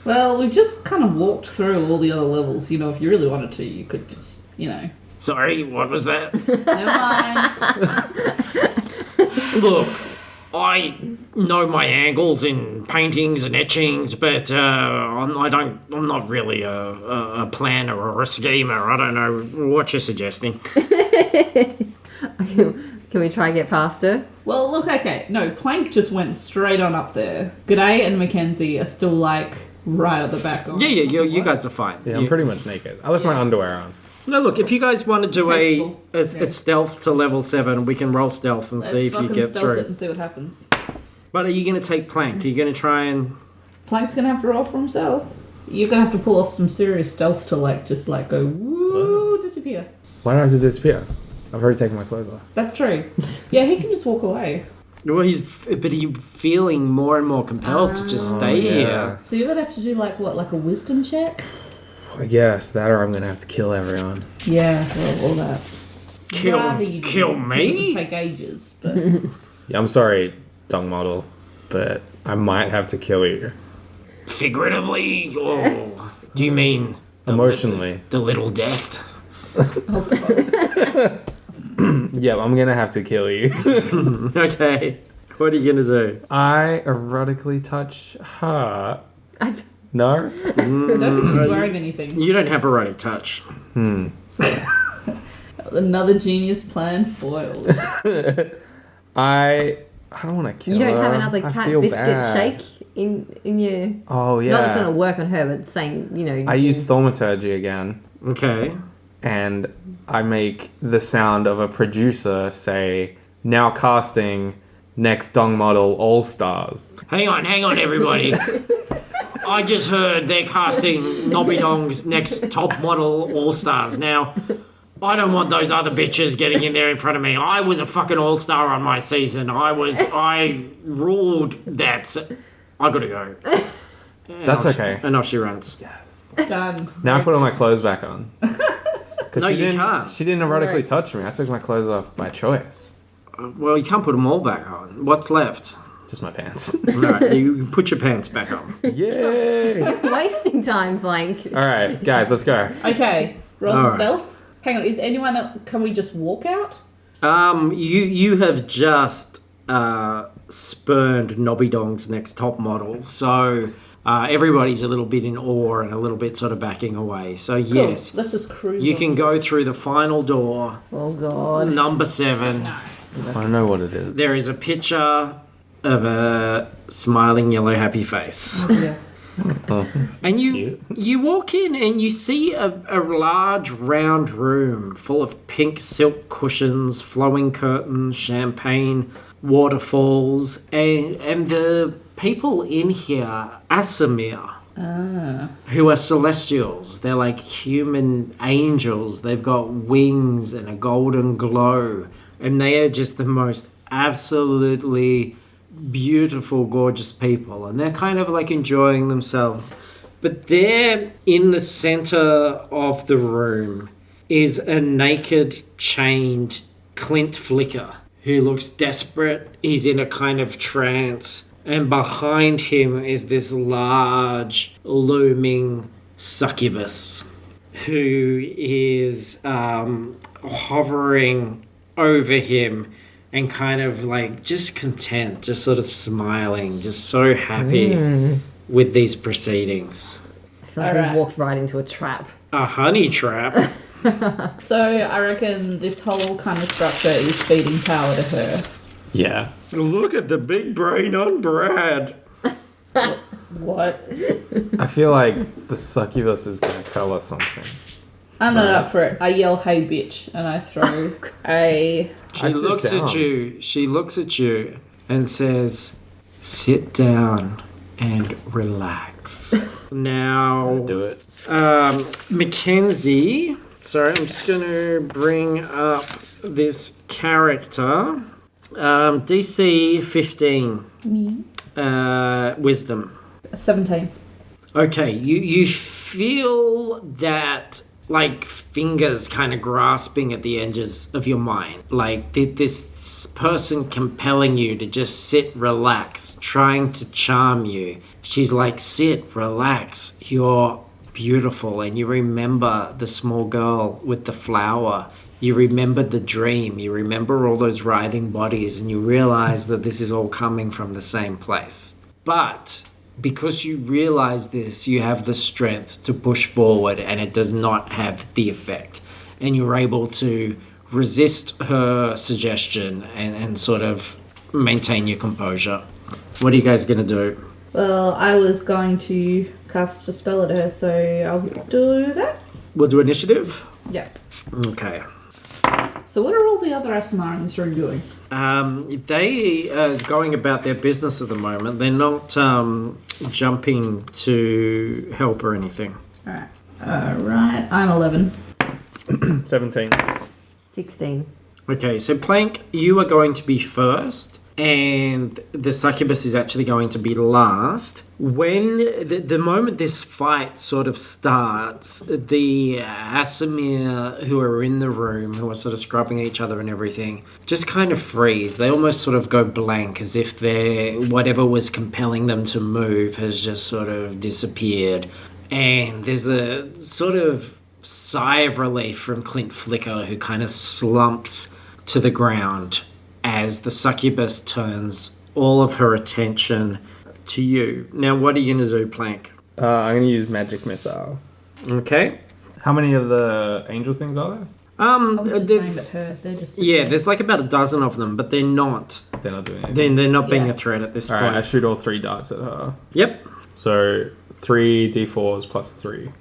Well, we've just kind of walked through all the other levels. You know, if you really wanted to, you could just, sorry, what was that? Never mind. Look, I know my angles in paintings and etchings, but I'm not really a planner or a schemer. I don't know what you're suggesting. Can we try and get past her? Well, look, okay. No, Plank just went straight on up there. G'day and Mackenzie are still, like, right at the back. Yeah, you guys are fine. Yeah, I'm pretty much naked. I left my underwear on. No, look, if you guys want to do Tasteful. a stealth to level 7, we can roll stealth and see if you get stealth it through. and see what happens. But are you going to take plank? Are you going to try and... Plank's gonna have to roll for himself. You're gonna have to pull off some serious stealth to, like, just, like, go, woo, disappear. Why don't I just disappear? I've already taken my clothes off. That's true. Yeah, he can just walk away. Well, he's feeling more and more compelled to just stay here. So you're gonna have to do, like, what, like a wisdom check? I guess that or I'm going to have to kill everyone. Yeah, well, all that. Rather you Kill do. me? It'll take ages, but... Yeah, I'm sorry, Dong Model, but I might have to kill you. Figuratively, or do you mean Emotionally. the little death? Oh, God. Yeah, I'm going to have to kill you. Okay, what are you gonna do? I erotically touch her. No? I don't think she's wearing anything. You don't have erotic touch. Another genius plan foiled. I don't want to kill You her. don't have another I cat feel biscuit bad. shake in your... Oh, yeah. Not that's going to work on her, but saying, I use thaumaturgy again, Okay. and I make the sound of a producer say, now casting next Dong Model All Stars. Hang on, everybody. I just heard they're casting Nobby Dong's next top model all-stars. Now, I don't want those other bitches getting in there in front of me. I was a fucking all-star on my season. I ruled that. I gotta go. That's okay. And off she runs. Done. Now I put all my clothes back on. 'Cause No, she you didn't- can't. She didn't erotically Right. touch me. I took my clothes off by choice. Well, you can't put them all back on. What's left? Just my pants. No, you put your pants back on. Yay! Wasting time, Blank. All right, guys, let's go. Okay, roll All for right. stealth. Hang on, is anyone else... Can we just walk out? You have just spurned Nobby Dong's next top model, so everybody's a little bit in awe and a little bit sort of backing away. So Cool. yes, Let's just cruise you on. can go through the final door, Oh, God. number 7. Nice. I don't know what it is. There is a picture of a smiling yellow happy face. Yeah. And cute. you walk in and you see a large round room full of pink silk cushions, flowing curtains, champagne, waterfalls, and the people in here, Asimir, who are celestials. They're like human angels. They've got wings and a golden glow, and they are just the most absolutely beautiful, gorgeous people, and they're kind of like enjoying themselves. But there in the center of the room is a naked, chained Clint Flicker who looks desperate. He's in a kind of trance. And behind him is this large, looming succubus who is hovering over him and kind of like just content, just sort of smiling, just so happy with these proceedings. I feel like we walked right into a trap. A honey trap? So I reckon this whole kind of structure is feeding power to her. Yeah. Look at the big brain on Brad. What? I feel like the succubus is going to tell us something. I'm not up for it. I yell, "Hey, bitch," and I throw a... She She looks at you and says, "Sit down and relax." Now, Do it. Mackenzie. Sorry, I'm just going to bring up this character. DC 15. Me. Wisdom. 17. Okay, you feel that like fingers kind of grasping at the edges of your mind, like this person compelling you to just sit, relax, trying to charm you. She's like, sit, relax, you're beautiful. And you remember the small girl with the flower. You remember the dream. You remember all those writhing bodies, and you realize that this is all coming from the same place. But because you realize this, you have the strength to push forward, and it does not have the effect. And you're able to resist her suggestion and sort of maintain your composure. What are you guys going to do? Well, I was going to cast a spell at her, so I'll do that. We'll do initiative? Yep. Okay. So what are all the other ASMR in this room doing? They are going about their business at the moment. They're not jumping to help or anything. Alright. Alright, I'm 11. 17. 16. Okay, so Plank, you are going to be first, and the succubus is actually going to be last. When the moment this fight sort of starts, the Asimir who are in the room, who are sort of scrubbing each other and everything, just kind of freeze. They almost sort of go blank, as if whatever was compelling them to move has just sort of disappeared. And there's a sort of sigh of relief from Clint Flicker, who kind of slumps to the ground as the succubus turns all of her attention to you. Now, what are you going to do, Plank? I'm going to use magic missile. Okay. How many of the angel things are there? I was just aimed at her. They're just... Yeah, there's like about a dozen of them, but they're not. They're not doing anything. They're not being a threat at this point. Alright, I shoot all 3 darts at her. Yep. So 3 d4s plus 3.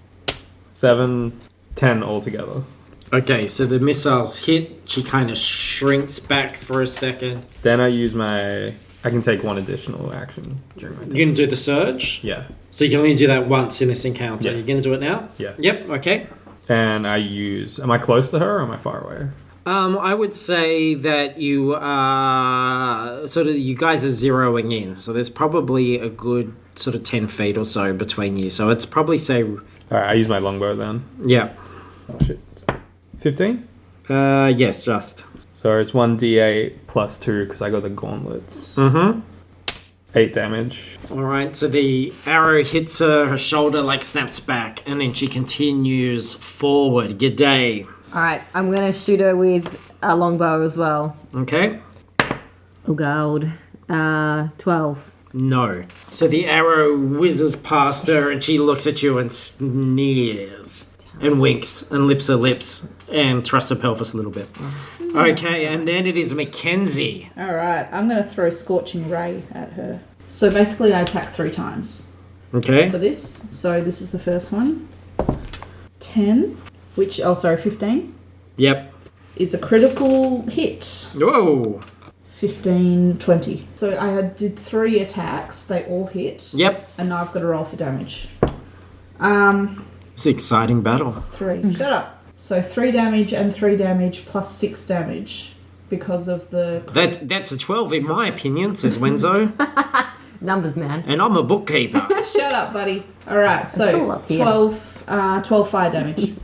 7, 10 altogether. Okay, so the missiles hit. She kind of shrinks back for a second. Then I use my... I can take 1 additional action during my turn. You're going to do the surge? Yeah. So you can only do that once in this encounter. Yeah. You're going to do it now? Yeah. Yep, okay. And I use... Am I close to her or am I far away? I would say that you are you guys are zeroing in. So there's probably a good sort of 10 feet or so between you. So it's probably say... Alright, I use my longbow then. Yeah. Oh shit. 15? Yes, just. So it's 1d8 plus 2 because I got the gauntlets. Mm-hmm. 8 damage. All right, so the arrow hits her shoulder, like snaps back, and then she continues forward. G'day. Alright, I'm going to shoot her with a longbow as well. Okay. Oh god. 12. No. So the arrow whizzes past her, and she looks at you and sneers and winks and lips her lips and thrusts her pelvis a little bit. Okay, and then it is Mackenzie. Alright, I'm going to throw Scorching Ray at her. So basically I attack 3 times Okay. for this. So this is the first one. 10, 15. Yep. Is a critical hit. Whoa. 15, 20. So I did 3 attacks. They all hit. Yep. And now I've got to roll for damage. It's an exciting battle. 3. Shut up. So 3 damage and 3 damage plus 6 damage because of the... That's a 12 in my opinion, says Wenzo. Numbers, man. And I'm a bookkeeper. Shut up, buddy. Alright, so all up here. 12 fire damage.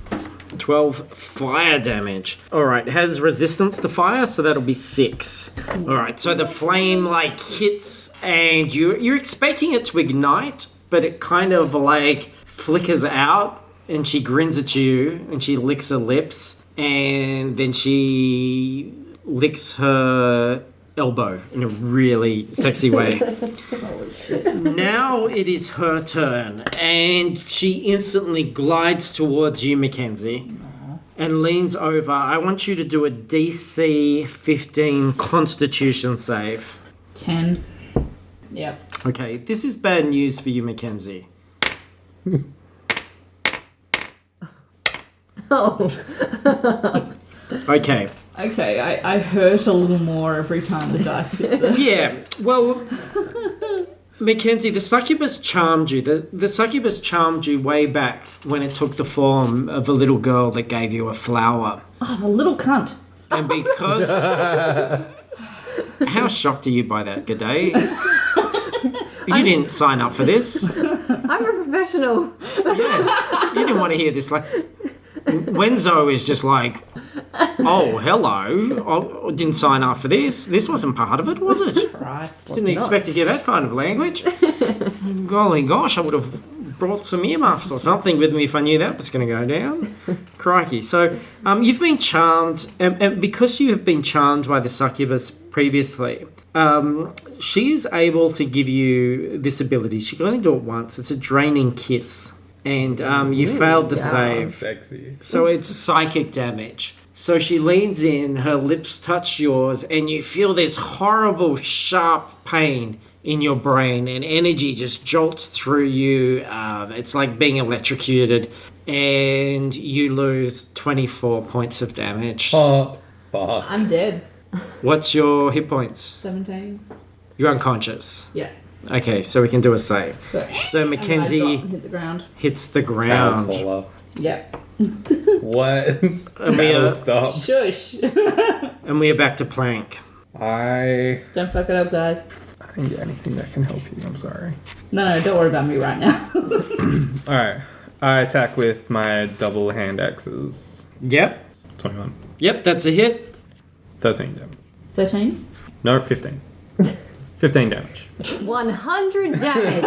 12 fire damage. All right, it has resistance to fire, so that'll be 6. All right, so the flame like hits, and you're expecting it to ignite, but it kind of like flickers out, and she grins at you, and she licks her lips, and then she licks her elbow in a really sexy way. Now it is her turn, and she instantly glides towards you, Mackenzie, and leans over. I want you to do a DC 15 Constitution save. 10. Yep. Okay, this is bad news for you, Mackenzie. Oh. Okay. Okay, I hurt a little more every time the dice hit them. Yeah, well, Mackenzie, the succubus charmed you. The succubus charmed you way back when it took the form of a little girl that gave you a flower. Oh, the little cunt. And because... How shocked are you by that, G'day? You didn't sign up for this. I'm a professional. Yeah, you didn't want to hear this. Like, Wenzo is just like, oh, hello. I didn't sign up for this. This wasn't part of it, was it? Christ. Didn't expect to get that kind of language. Golly gosh, I would have brought some earmuffs or something with me if I knew that was going to go down. Crikey. So you've been charmed, and because you have been charmed by the succubus previously, she is able to give you this ability. She can only do it once. It's a draining kiss. And you failed the save. Sexy. So it's psychic damage. So she leans in, her lips touch yours, and you feel this horrible, sharp pain in your brain, and energy just jolts through you. It's like being electrocuted, and you lose 24 points of damage. Oh, fuck. I'm dead. What's your hit points? 17. You're unconscious. Yeah. Okay, so we can do a save. So And I Mackenzie drop and hit the ground. hits the Towers ground. fall off. Yep. What? And we are, Stop. Shush. and we are back to plank. I Don't fuck it up, guys. didn't get anything that can help you. I'm sorry. No, don't worry about me right now. Alright. I attack with my double hand axes. Yep. 21. Yep, that's a hit. 13 damage. 13? No, 15. 15 damage. 100 damage.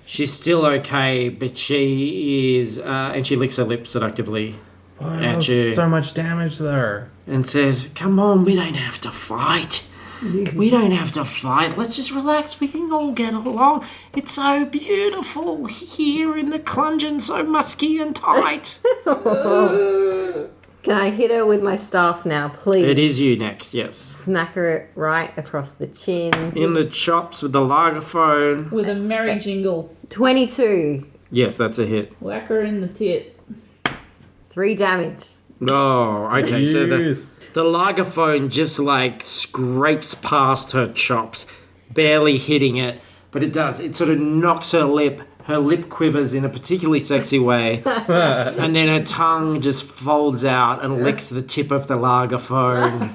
She's still okay, but she is, and she licks her lips seductively at you So much damage there. and says, "Come on, we don't have to fight. We don't have to fight. Let's just relax. We can all get along. It's so beautiful here in the Clungeon, so musky and tight." Can I hit her with my staff now, please? It is you next, yes. Smack her right across the chin. In the chops with the lagerphone. With a merry jingle. 22. Yes, that's a hit. Whack her in the tit. 3 damage. Oh, okay. So Yes. the lagerphone just like scrapes past her chops, barely hitting it, but it does. It sort of knocks her lip. Her lip quivers in a particularly sexy way, and then her tongue just folds out and licks the tip of the lagerphone.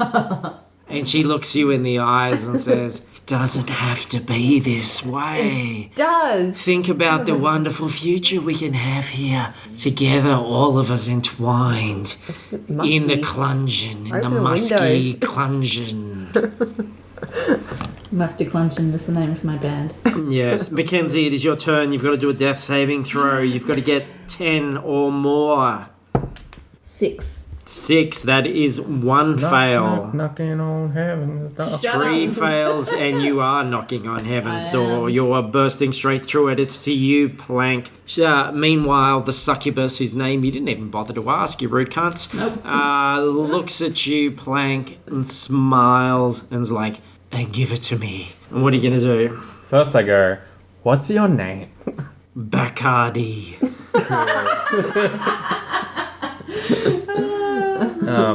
And she looks you in the eyes and says, "It doesn't have to be this way. Does. Think about the wonderful future we can have here, together, all of us entwined in the Clungeon, in the Open a musky window. Clungeon." Musty Clungeon is the name of my band. Yes, Mackenzie, it is your turn. You've got to do a death saving throw. You've got to get 10 or more. 6. 6, that is one fail. Knocking on heaven's door. Shut 3 up. fails, and you are knocking on heaven's I door. am. You are bursting straight through it. It's to you, Plank. Meanwhile, the succubus, whose name you didn't even bother to ask, you rude cunts, looks at you, Plank, and smiles, and is like, "And give it to me." And what are you going to do? First I go, what's your name? Bacardi.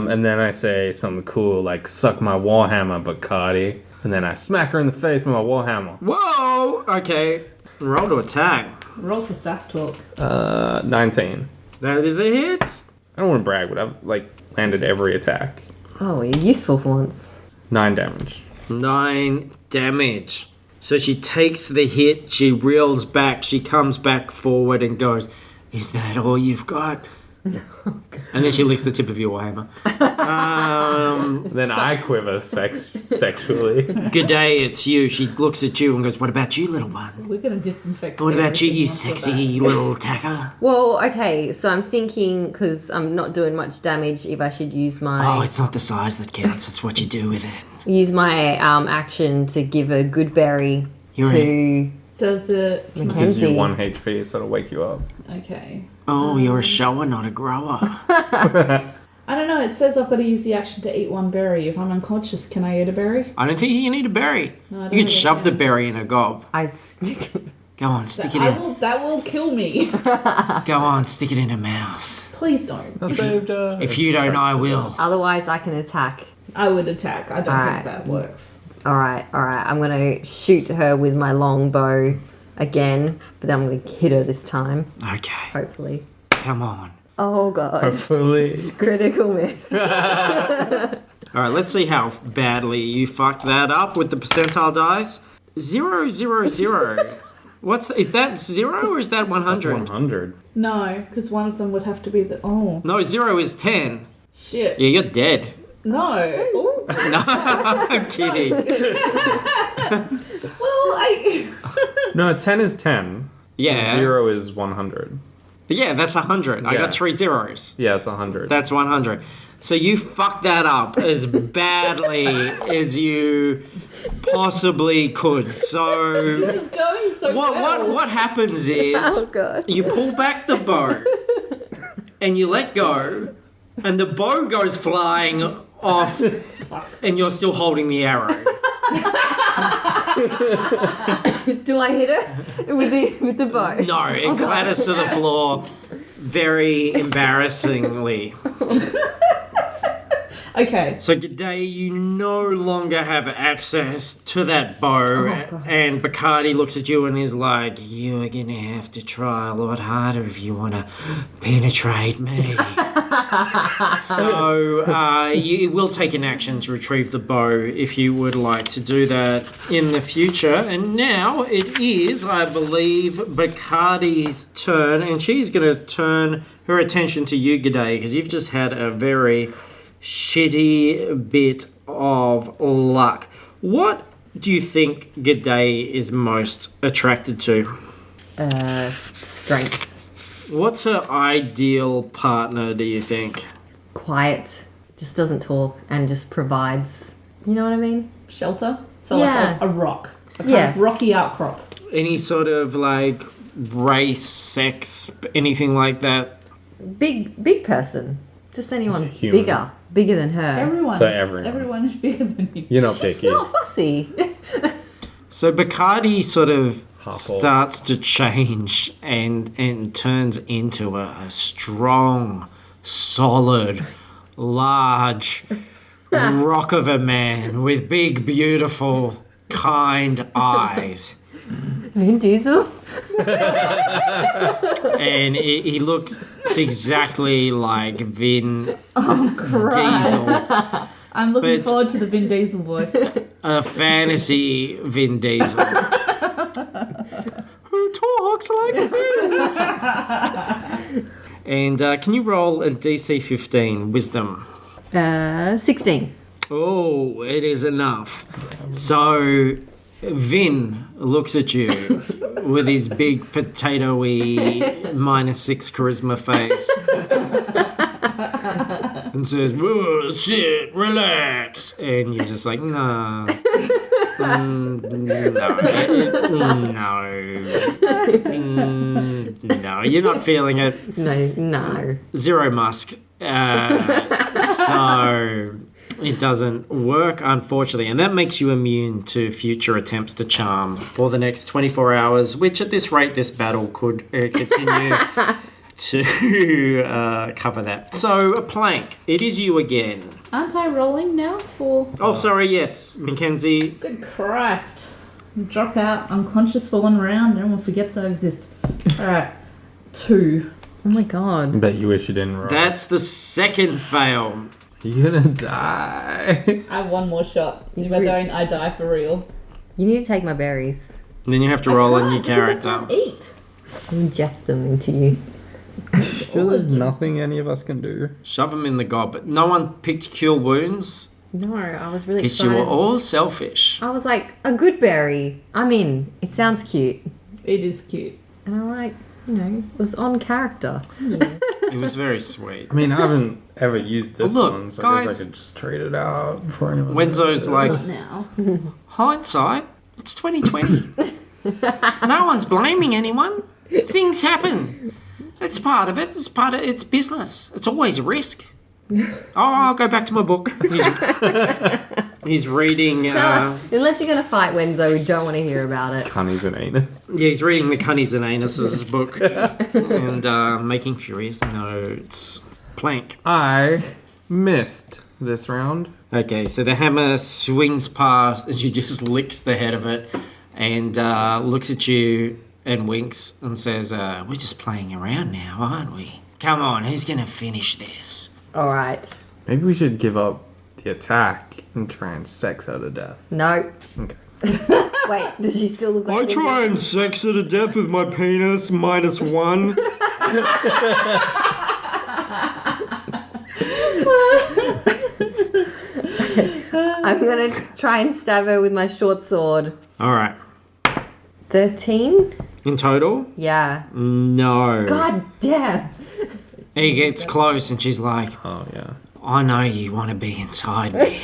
And then I say something cool like, suck my warhammer, Bacardi. And then I smack her in the face with my warhammer. Whoa! Okay. Roll to attack. Roll for sass talk. 19. That is a hit. I don't want to brag, but I've landed every attack. Oh, you're useful for once. 9 damage. 9 damage. So she takes the hit, she reels back, she comes back forward and goes, "Is that all you've got?" And then she licks the tip of your hammer. Then I quiver sexually. "Good day, it's you." She looks at you and goes, "What about you, little one? We're gonna disinfect. What about you, everything you after sexy little tacker?" Well, okay, so I'm thinking, because I'm not doing much damage, if I should use Oh, my it's not the size that counts, it's what you do with it. action to give a good berry You're to Does it? Gives Mackenzie. you 1 HP, so it'll wake you up. Okay. Oh, you're a shower, not a grower. I don't know. It says I've got to use the action to eat one berry. If I'm unconscious, can I eat a berry? I don't think you need a berry. No, I don't You could think I shove the can. berry in a gob. I Go on, stick it in. That will kill me. Go on, stick it in her mouth. Please don't. I saved her. If you don't, I will. Otherwise, I can attack. I would attack. I don't Alright. think that works. All right. I'm gonna shoot her with my long bow again, but then I'm gonna hit her this time, Okay, hopefully. come on. Oh god, Hopefully. critical miss. All right, let's see how badly you fucked that up with the percentile dice. 0, 0, 0. Is that 0 or is that 100? 100. No, because one of them would have to be the. Oh No, 0 is 10. shit. Yeah, you're dead. No. Ooh. No, I'm kidding. Well, No, 10 is 10. Yeah. 0 is 100. Yeah, that's 100. I Yeah. got 3 zeros. Yeah, it's 100. That's 100. So you fucked that up as badly as you possibly could. So this is going so well. what happens is Oh god. you pull back the bow and you let go and the bow goes flying off and you're still holding the arrow. Do I hit her with the bow? No, it clatters to the floor very embarrassingly. Okay. So today you no longer have access to that bow, and Bacardi looks at you and is like, "You're gonna have to try a lot harder if you want to penetrate me." So you will take an action to retrieve the bow if you would like to do that in the future. And now it is, I believe, Bacardi's turn, and she's going to turn her attention to you, G'day, because you've just had a very shitty bit of luck. What do you think G'day is most attracted to? Strength. What's her ideal partner, do you think? Quiet. Just doesn't talk and just provides. You know what I mean? Shelter. So Yeah. like a rock. A kind Yeah. of rocky outcrop. Any sort of like race, sex, anything like that? Big person. Just anyone Human. bigger than her. Everyone. So everyone. Everyone is bigger than you. You're not She's picky. not fussy. So Bacardi sort of Half orc. starts to change and turns into a strong, solid, large rock of a man with big, beautiful, kind eyes. Vin Diesel. And he looks exactly like Vin Diesel. I'm looking But- forward to the Vin Diesel voice. A fantasy Vin Diesel. Who talks like this? And can you roll a DC 15 wisdom? 16. Oh, it is enough. So Vin looks at you with his big potatoey -6 charisma face and says, "Whoa, shit, relax." And you're just like, "No. No, you're not feeling it. No. Zero Musk. So it doesn't work, unfortunately. And that makes you immune to future attempts to charm for the next 24 hours, which at this rate, this battle could continue to cover that. So, a plank. It is you again. Aren't I rolling now for... Oh, sorry, yes, Mackenzie. Good Christ. Drop out, unconscious for one round, everyone forgets I exist. Alright. 2. Oh my god. I bet you wish you didn't roll. That's the second fail. You're gonna die. I have one more shot. If I don't, I die for real. You need to take my berries. And then you have to roll a new character. I can't eat. Inject them into you. Sure, there's nothing any of us can do. Shove them in the gob. But no one picked cure wounds No, I was really because you excited. were all selfish. I was like, a good berry. I mean, it sounds cute. It is cute. And I'm like, it was on character. It was very sweet. I mean, I haven't ever used this Look, one, so I guys- guess I could just trade it out before anyone. Wenzo's like, Now. hindsight, it's 2020. No one's blaming anyone. Things happen. It's part of it. It's business. It's always a risk. Oh, I'll go back to my book. He's reading. Unless you're going to fight Wenzo, we don't want to hear about it. Cunnies and anus. Yeah, he's reading the Cunnies and Anuses book and making furious notes. Plank. I missed this round. Okay, so the hammer swings past and she just licks the head of it and looks at you and winks and says, we're just playing around now, aren't we? Come on, who's going to finish this? All right. Maybe we should give up the attack and try and sex her to death. No. Okay. Wait, does she still look like I try and sex her to death with my penis -1. I'm going to try and stab her with my short sword. All right. 13? In total? Yeah. No. God damn. He gets close and she's like, Oh, yeah. I know you want to be inside me.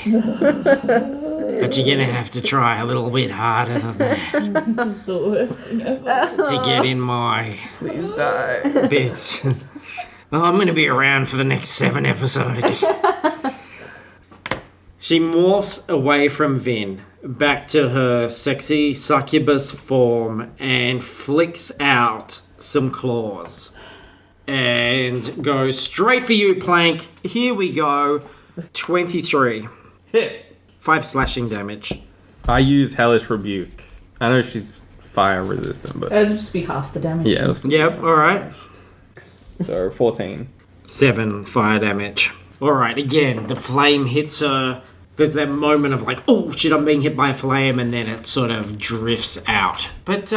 But you're going to have to try a little bit harder than that This is the worst thing ever. to get in my Please die. bits. Oh, I'm going to be around for the next 7 episodes. She morphs away from Vin, back to her sexy succubus form, and flicks out some claws. And goes straight for you, Plank. Here we go. 23. Hit. 5 slashing damage. I use Hellish Rebuke. I know she's fire resistant, but It'll just be half the damage. yeah. It'll still- Yep, alright. So 14. 7 fire damage. Alright, again, the flame hits her. There's that moment of like, oh shit, I'm being hit by a flame, and then it sort of drifts out. But,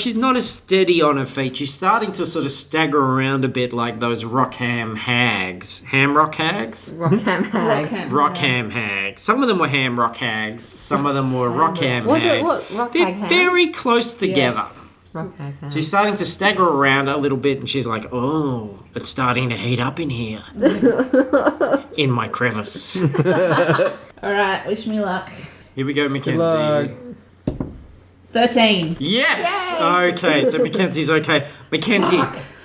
she's not as steady on her feet. She's starting to sort of stagger around a bit like those Rockham hags. Ham rock hags? Rockham hag. Rockham hags. Some of them were ham rock hags. Some of them were Rockham Was it hags. what? Rock They're hag ham? very close together. Rockham hag. She's starting to stagger around a little bit, and she's like, oh, it's starting to heat up in here. In my crevice. Alright, wish me luck. Here we go, Good luck. Mackenzie. 13. Yes! Okay, so Mackenzie's okay. Mackenzie,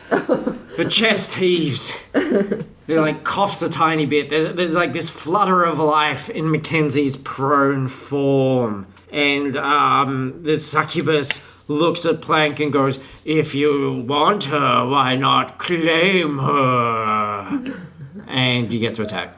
her chest heaves. It like coughs a tiny bit. There's like this flutter of life in Mackenzie's prone form. And the succubus looks at Plank and goes, if you want her, why not claim her? And you get to attack.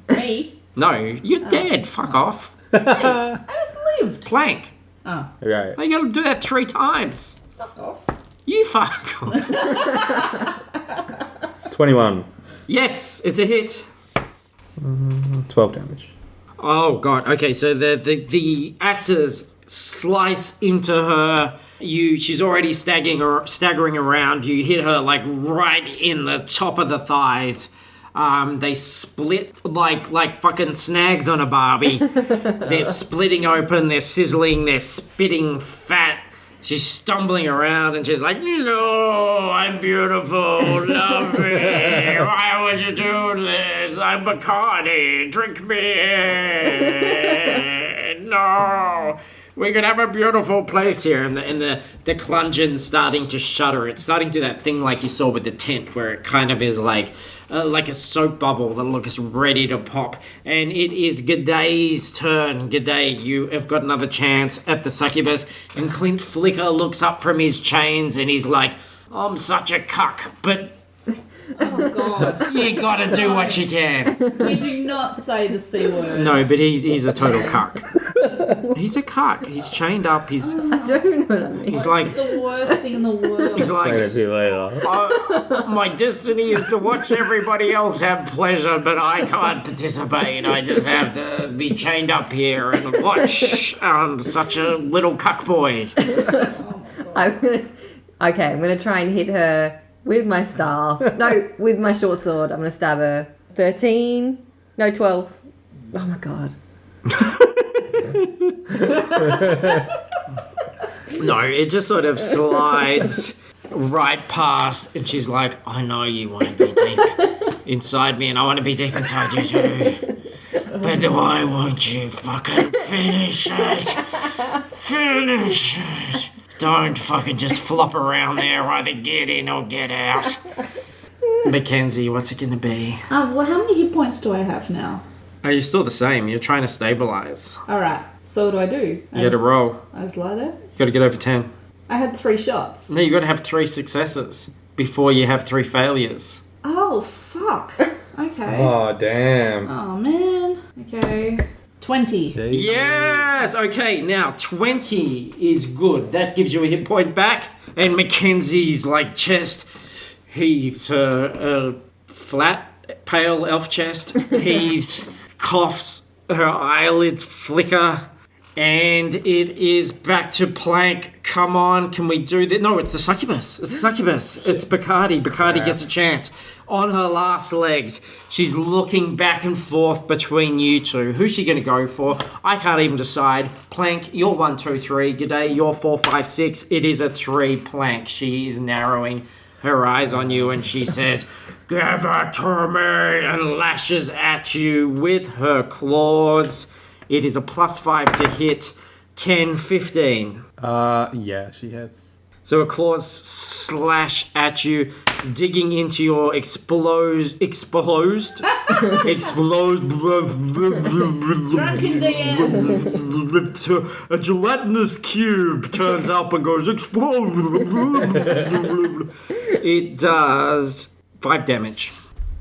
Me? No, you're dead. Fuck off. I just lived. Plank. Oh, Okay. You gotta do that 3 times. fuck off. You fuck off. 21. Yes, it's a hit. 12 damage. Oh god. Okay, so the axes slice into her. She's already staggering around. You hit her like right in the top of the thighs. They split like fucking snags on a Barbie. They're splitting open, they're sizzling, they're spitting fat. She's stumbling around and she's like, no, I'm beautiful, love me. Why would you do this? I'm Bacardi, drink me. No. We could have a beautiful place here, and the Clungeon's starting to shudder. It's starting to do that thing like you saw with the tent, where it kind of is like a soap bubble that looks ready to pop. And it is G'day's turn. G'day, you have got another chance at the succubus. And Clint Flicker looks up from his chains, and he's like, I'm such a cuck, but Oh, God. you gotta do what you can. We do not say the C word. No, but he's a total cuck. He's a cuck. He's chained up. I don't know what that means. He's like, It's the worst thing in the world. he's Explain it like, to you later. my destiny is to watch everybody else have pleasure, but I can't participate. I just have to be chained up here and watch such a little cuck boy. I'm gonna try and hit her with my staff. No, with my short sword. I'm gonna stab her. 13. No, 12. Oh my god. No, it just sort of slides right past, and she's like, I know you want to be deep inside me, and I want to be deep inside you too. But why won't you fucking finish it? Finish it. Don't fucking just flop around there. Either get in or get out. Mackenzie, what's it going to be? Well, how many hit points do I have now? Are you still the same? You're trying to stabilize. Alright, so what do I do? You got to roll. I just lie there? You got to get over 10. I had 3 shots. No, you got to have 3 successes before you have 3 failures. Oh, fuck. Okay. Oh, damn. Oh, man. Okay. 20. Yes! Okay, now 20 is good. That gives you a hit point back. And Mackenzie's like chest heaves, her flat, pale elf chest heaves, coughs, her eyelids flicker, and it is back to plank. Come on, can we do that? No, it's the succubus. It's the succubus. It's Bacardi. Bacardi gets a chance. On her last legs, she's looking back and forth between you two. Who's she going to go for? I can't even decide. Plank, you're 1, 2, 3. G'day, you're 4, 5, 6. It is a 3 plank. She is narrowing her eyes on you, and she says, "Give it to me," and lashes at you with her claws. It is a +5 to hit. 10, 15. Yeah, she hits. So her claws slash at you, digging into your explode Drunken DM. a gelatinous cube turns up and goes explode. It does 5 damage.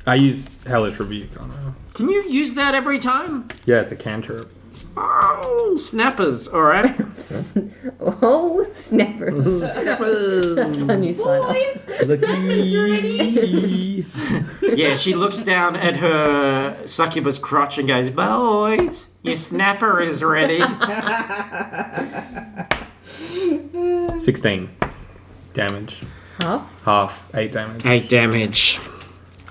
I use Hellish Rebuke on her. Can you use that every time? Yeah, it's a cantrip. Oh, snappers, alright. Oh, snappers. Snappers. That's a new sign up. Yeah, she looks down at her succubus crotch and goes, "Boys, your snapper is ready." 16 damage. Huh? Half, 8 damage. 8 damage.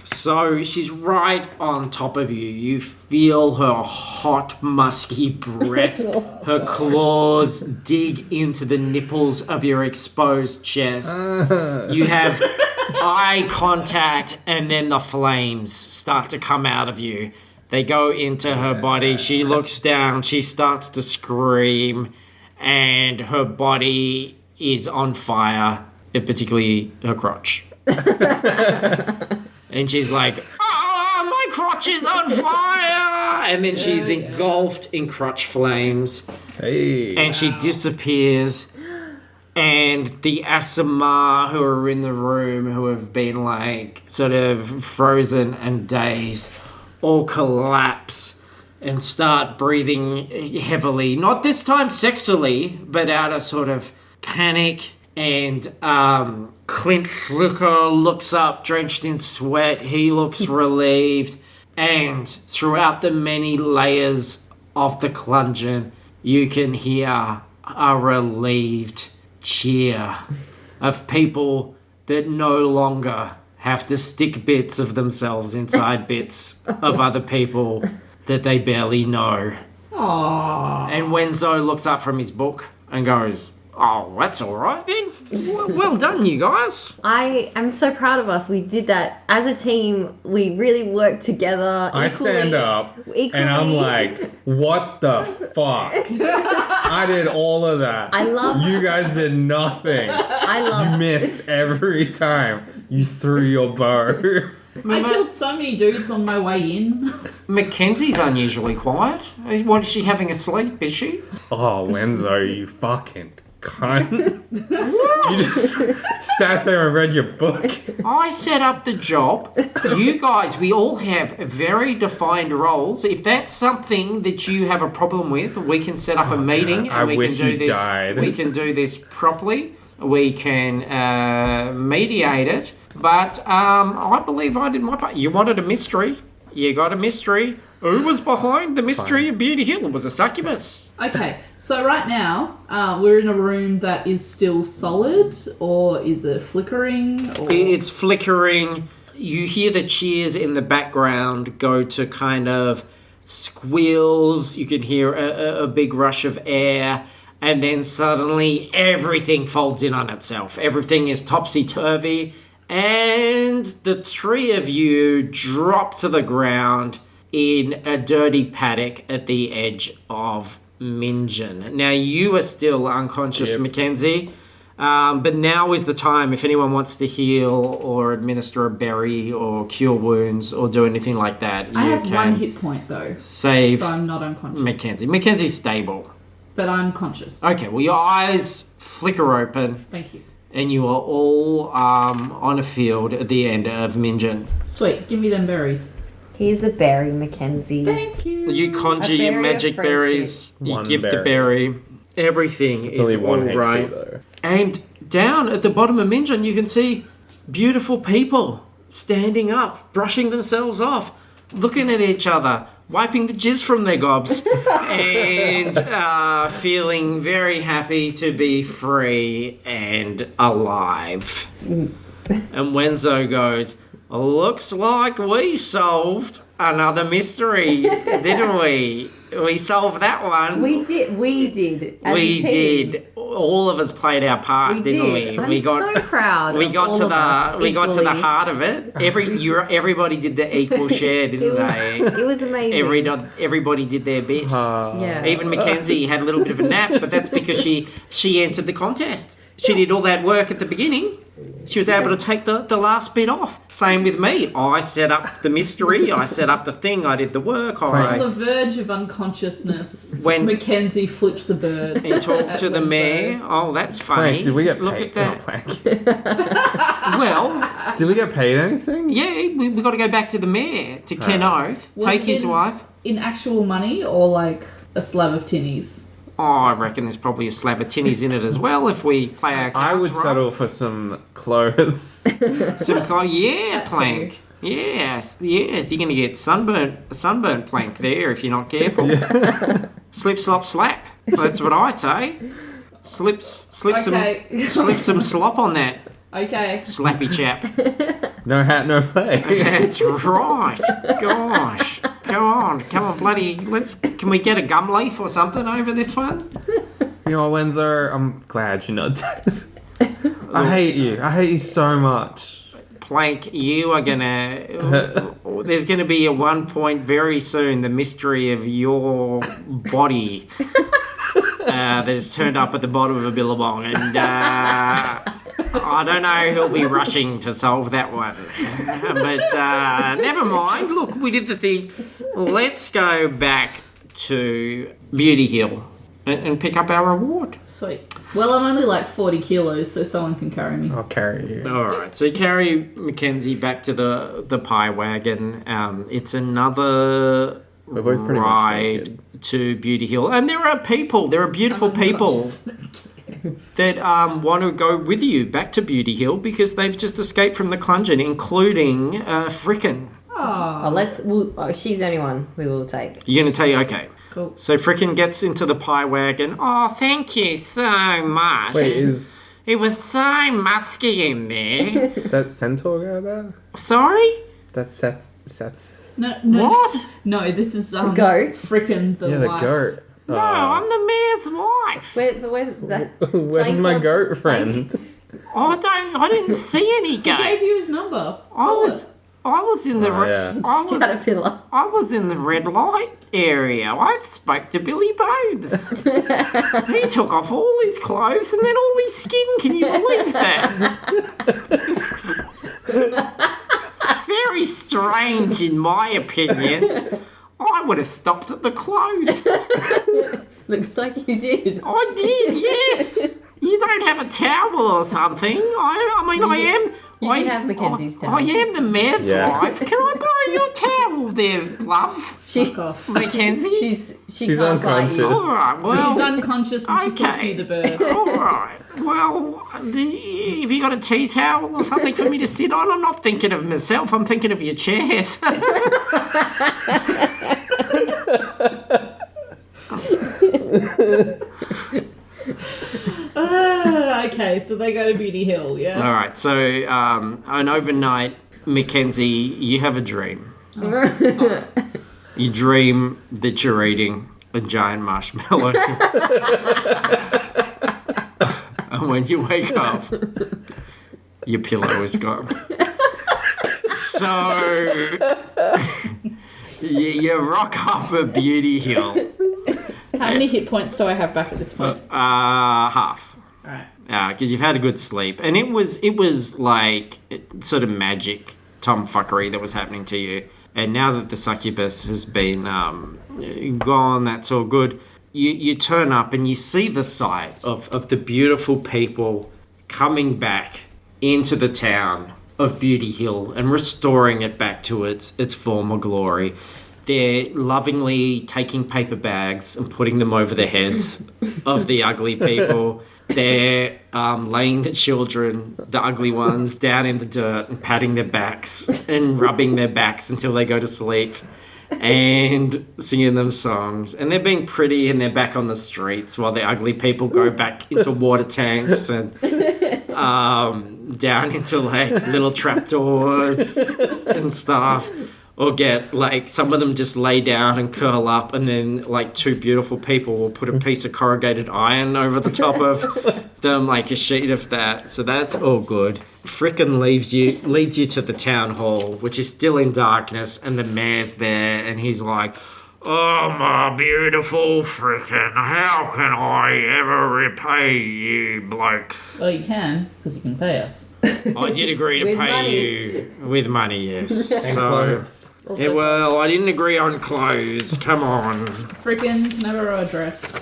So she's right on top of you. You feel her hot, musky breath. Her claws dig into the nipples of your exposed chest. You have eye contact, and then the flames start to come out of you. They go into her body. She looks down. She starts to scream, and her body is on fire, particularly her crotch. And she's like, my crotch is on fire! And then she's engulfed in crotch flames. Hey. And she disappears. And the Asimar who are in the room, who have been like sort of frozen and dazed, all collapse and start breathing heavily. Not this time sexily, but out of sort of panic. And Clint Flicker looks up, drenched in sweat. He looks relieved. And throughout the many layers of the Clungeon, you can hear a relieved cheer of people that no longer have to stick bits of themselves inside bits of other people that they barely know. Aww. And Wenzo looks up from his book and goes, "Oh, that's all right then. Well done, you guys." I am so proud of us. We did that as a team. We really worked together. I stand up and I'm like, what the fuck? I did all of that. I love- You guys did nothing. You missed every time you threw your bow. I killed so many dudes on my way in. Mackenzie's unusually quiet. What, is she having a sleep, is she? Oh, Wenzo, you fucking cunt. You just sat there and read your book. I set up the job. You guys, we all have very defined roles. If that's something that you have a problem with, we can set up a meeting God, and we wish can do you this. died. We can do this properly. We can mediate it. But I believe I did my part. You wanted a mystery. You got a mystery. Who was behind the mystery of Bewdy Hill? It was a succubus. Okay, so right now we're in a room that is still solid, or is it flickering? Or... It's flickering. You hear the cheers in the background go to kind of squeals. You can hear a big rush of air. And then suddenly everything folds in on itself. Everything is topsy-turvy. And the three of you drop to the ground in a dirty paddock at the edge of Minjin. Now, you are still unconscious, Yep. Mackenzie. But now is the time if anyone wants to heal or administer a berry or cure wounds or do anything like that. I You have can one hit point though, save so I'm not unconscious. Mackenzie. Mackenzie's stable. But I'm conscious. Okay, well, your eyes flicker open Thank you. and you are all on a field at the end of Minjin. Sweet, give me them berries. Here's a berry, Mackenzie. Thank you. You conjure A your berry of magic friendship. berries. You One give the berry. berry. Everything It's is only all one HP right. though. And down at the bottom of Minjin, you can see beautiful people standing up, brushing themselves off, looking at each other, wiping the jizz from their gobs, and feeling very happy to be free and alive. And Wenzo goes, looks like we solved another mystery, didn't we? We solved that one. We did. As We a team. did. All of us played our part, We didn't did. we? I'm we got so proud. we of got all to of us the got to the equally. heart of it. Everybody did the equal share, didn't they? It was amazing. Everybody did their bit. Yeah. Even Mackenzie had a little bit of a nap, but that's because she entered the contest. She did all that work at the beginning. She was able to take the last bit off. Same with me. I set up the mystery. I set up the thing. I did the work. On the verge of unconsciousness, When- Mackenzie flips the bird. and talked to the Wenzo. mayor. Oh, that's funny. Frank, did we get paid? Look at that. Frank. Well, Did we get paid anything? yeah, we got to go back to the mayor, to Ken Oath, Was take it his in- wife. In actual money or like a slab of tinnies? Oh, I reckon there's probably a slab of tinnies in it as well if we play our cards I would right. settle for some clothes. Some kind, yeah, plank. Yes, yes, you're going to get sunburnt plank there if you're not careful. Slip, slop, slap. That's what I say. Slip Okay. some slop on that Okay. slappy chap. No hat, no play. That's right. Gosh. Come on, bloody. Can we get a gum leaf or something over this one? You know, Wenzo, I'm glad you're not dead. I hate you. I hate you so much. Plank, you are gonna. There's gonna be at one point very soon the mystery of your body that has turned up at the bottom of a billabong, and I don't know who'll be rushing to solve that one. But never mind. Look, we did the thing. Let's go back to Bewdy Hill and pick up our reward. Sweet. Well, I'm only like 40 kilos, so someone can carry me. I'll carry you. All right, so carry Mackenzie back to the pie wagon. It's another We're both pretty much ride naked. to Bewdy Hill, and there are beautiful people that want to go with you back to Bewdy Hill because they've just escaped from the Clungeon, including Frickin. Oh, she's the only one we will take. You're gonna okay. Cool. So Frickin gets into the pie wagon. Oh, thank you so much. Wait, is It was so musky in there. that centaur guy there? Sorry? That's Set. No, What? No, this is goat? Frickin' the Yeah, the wife. goat. No, I'm the mayor's wife. Where's that? Where's my goat friend? I didn't see any He gave goat. you his number. I was in the yeah. Caterpillar. I was in the red light area. I spoke to Billy Bones. He took off all his clothes and then all his skin. Can you believe that? Very strange, in my opinion. I would have stopped at the clothes. Looks like you did. I did, yes. You don't have a towel or something. I mean, I am. You can have Mackenzie's towel. I am the mayor's Yeah. wife. Can I borrow your towel there, love? Fuck off. Mackenzie? She's She's can't bite unconscious. you. All right, well... She's unconscious and she okay. gives you the bird. All right. Well, have you got a tea towel or something for me to sit on? I'm not thinking of myself. I'm thinking of your chairs. Okay, so they go to Bewdy Hill, yeah? All right. So, an overnight, Mackenzie, you have a dream. You dream that you're eating a giant marshmallow. And when you wake up, your pillow is gone. So you rock up a Bewdy Hill. How many hit points do I have back at this point? Half. Alright. Because you've had a good sleep. And it was like sort of magic tomfuckery that was happening to you. And now that the succubus has been gone, that's all good. You turn up and you see the sight of the beautiful people coming back into the town of Bewdy Hill and restoring it back to its former glory. They're lovingly taking paper bags and putting them over the heads of the ugly people. They're laying the children, the ugly ones, down in the dirt and patting their backs and rubbing their backs until they go to sleep and singing them songs. And they're being pretty and they're back on the streets while the ugly people go back into water tanks and down into like little trapdoors and stuff. Or get, like, some of them just lay down and curl up, and then, like, two beautiful people will put a piece of corrugated iron over the top of them, like a sheet of that. So that's all good. Frickin' leads you to the town hall, which is still in darkness, and the mayor's there, and he's like, "Oh, my beautiful frickin', how can I ever repay you blokes?" Well, you can, because you can pay us. I did agree to With pay money. you with money, yes. And clothes. Yeah, well, I didn't agree on clothes. Come on. Frickin', can I have a dress?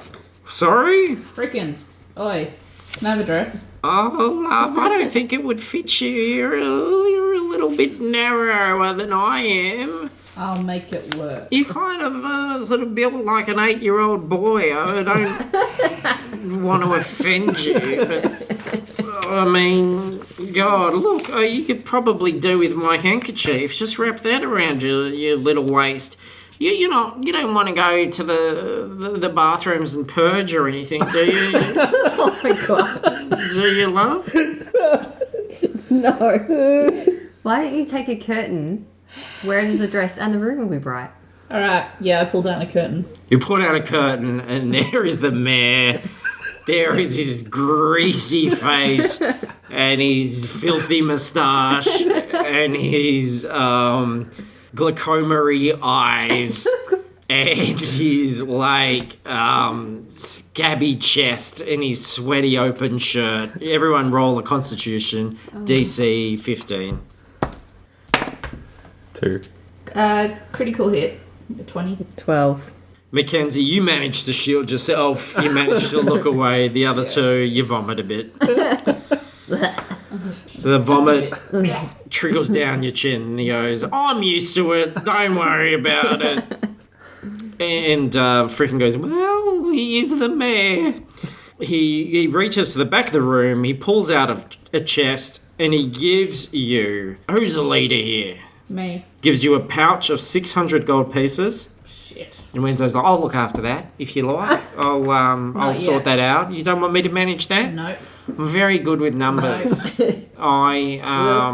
Sorry? Frickin'. Oi, can I have a dress? Oh, love, I don't think it would fit you. You're a little bit narrower than I am. I'll make it work. You kind of sort of built like an 8-year-old boy. I don't want to offend you, but I mean, God, look, you could probably do with my handkerchief. Just wrap that around your little waist. You don't want to go to the bathrooms and purge or anything, do you? Oh my god. Do you, love? No. Why don't you take a curtain, wear it as a dress, and the room will be bright? Alright, yeah, I pull down a curtain. You pull out a curtain, and there is the mayor. There is his greasy face, and his filthy moustache, and his glaucoma-y eyes, and his, like, scabby chest, and his sweaty open shirt. Everyone roll a constitution, DC 15. 2. Critical hit. 20. 12. Mackenzie, you managed to shield yourself. You managed to look away. The other two, you vomit a bit. The vomit trickles down your chin, and he goes, "I'm used to it. Don't worry about it." And Frickin' goes, "Well, he is the mayor." He reaches to the back of the room. He pulls out a chest, and he gives you... Who's the leader here? Me. Gives you a pouch of 600 gold pieces. Shit. And Wednesday's like, "I'll look after that if you like. I'll sort yet. that out. You don't want me to manage that?" Nope. I'm very good with numbers. We'll sort it out.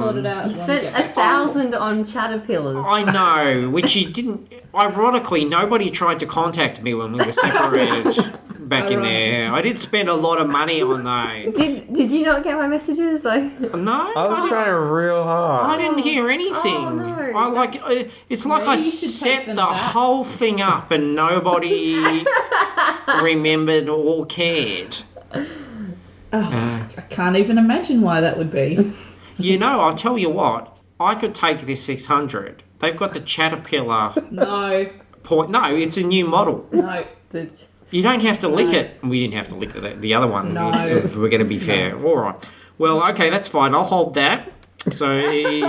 You when we spent get back. 1,000 on caterpillars. I know, which you didn't. Ironically, nobody tried to contact me when we were separated back in there. I did spend a lot of money on those. Did you not get my messages? No, I was trying real hard. I didn't hear anything. Oh, no. I like. It's like Maybe I you should take set them the back. whole thing up and nobody remembered or cared. I can't even imagine why that would be. You know, I'll tell you what. I could take this 600. They've got the Caterpillar No. point. No, it's a new model. No. You don't have to lick it. We didn't have to lick the other one. No. If we're going to be fair. All right. Well, okay, that's fine. I'll hold that. So he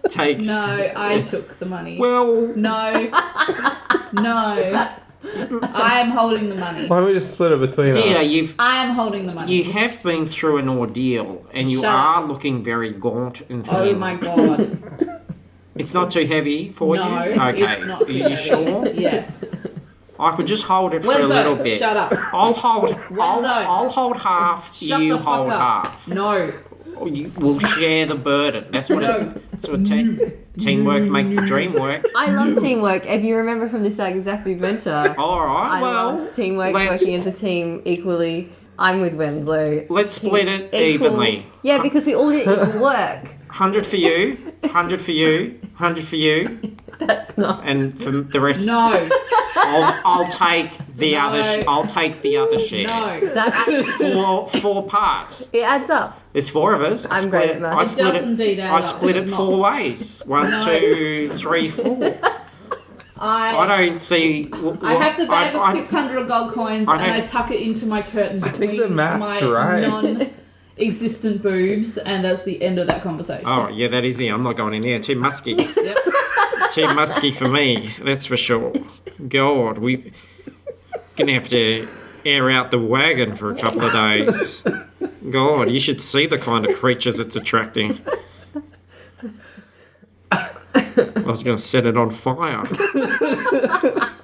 takes... No, I took the money. Well... No. No. I am holding the money. Why don't we just split it between Dear, us? I am holding the money. you have been through an ordeal, and you Shut are up. looking very gaunt and thin. Oh my god. It's not too heavy for No, you? Okay. it's not too Are you heavy. sure? Yes. I could just hold it for a Wenzo, little bit. shut up. I'll hold Wenzo. I'll hold half, Shut you the fuck hold up. half. No. We'll share the burden. That's what teamwork makes the dream work. I love teamwork. If you remember from this exact adventure, All right, I well, love teamwork, let's- working as a team equally. I'm with Wenzo. let's split it Equal- evenly. Yeah, because we all did equal work. 100 for you, 100 for you, 100 for you, That's not. and for the rest, No. I'll take the No. other. I'll take the other share. No. That Four parts. it adds up. There's four of us. I'm great at maths. I It split does indeed add I up, split does it it four not? ways. One, No. 2, 3, 4. I don't see. I have the bag of I- 600 gold coins I and I have- tuck it into my curtain think between the math's my right. non-existent boobs, and that's the end of that conversation. Oh yeah, that is the. I'm not going in there. Too musky. Yep. Too musky for me. That's for sure. God, we gonna have to air out the wagon for a couple of days. God, you should see the kind of creatures it's attracting. I was going to set it on fire.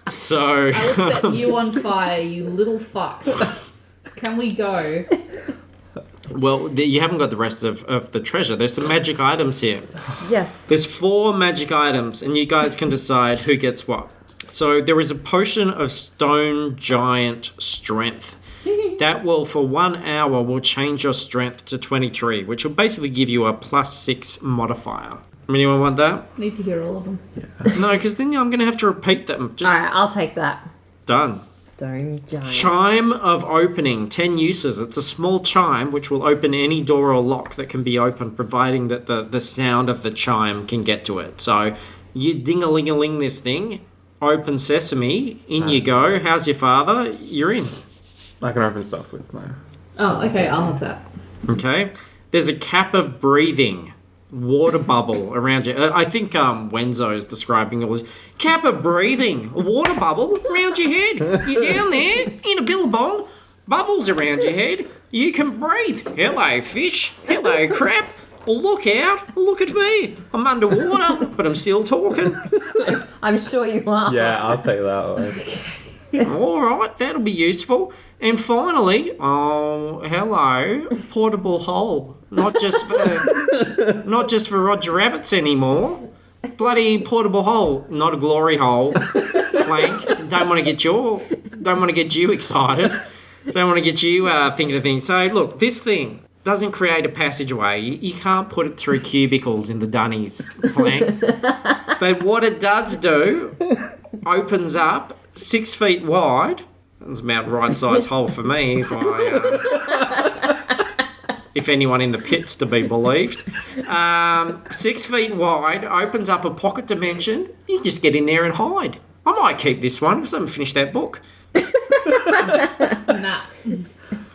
So, I will set you on fire, you little fuck. Can we go? well, you haven't got the rest of the treasure. There's some magic items here. Yes. There's 4 magic items, and you guys can decide who gets what. So there is a potion of stone giant strength. That will, for 1 hour, will change your strength to 23, which will basically give you a +6 modifier. Anyone want that? Need to hear all of them. No, because then I'm going to have to repeat them. Just Alright, I'll take that. done. Stone giant. Chime of opening, 10 uses. It's a small chime which will open any door or lock that can be opened, providing that the sound of the chime can get to it. So you ding-a-ling-a-ling this thing, open sesame, in you go. How's your father? You're in. I can open stuff with my... Oh, okay, I'll have that. Okay. There's a cap of breathing. Water bubble around you. I think Wenzo is describing all this. Cap of breathing. A water bubble around your head. You're down there in a billabong. Bubbles around your head. You can breathe. Hello, fish. Hello, crab. Look out. Look at me. I'm underwater, but I'm still talking. I'm sure you are. Yeah, I'll take that one. All right, that'll be useful. And finally, oh, hello, portable hole. Not just for Roger Rabbits anymore. Bloody portable hole, not a glory hole. Blank. Don't want to get you excited. Don't want to get you thinking of things. So look, this thing doesn't create a passageway. You can't put it through cubicles in the Dunnies, Blank. But what it does do, opens up 6 feet wide. That's about right size hole for me if anyone in the pit's to be believed. 6 feet wide, opens up a pocket dimension. You can just get in there and hide. I might keep this one because I haven't finished that book. Nah.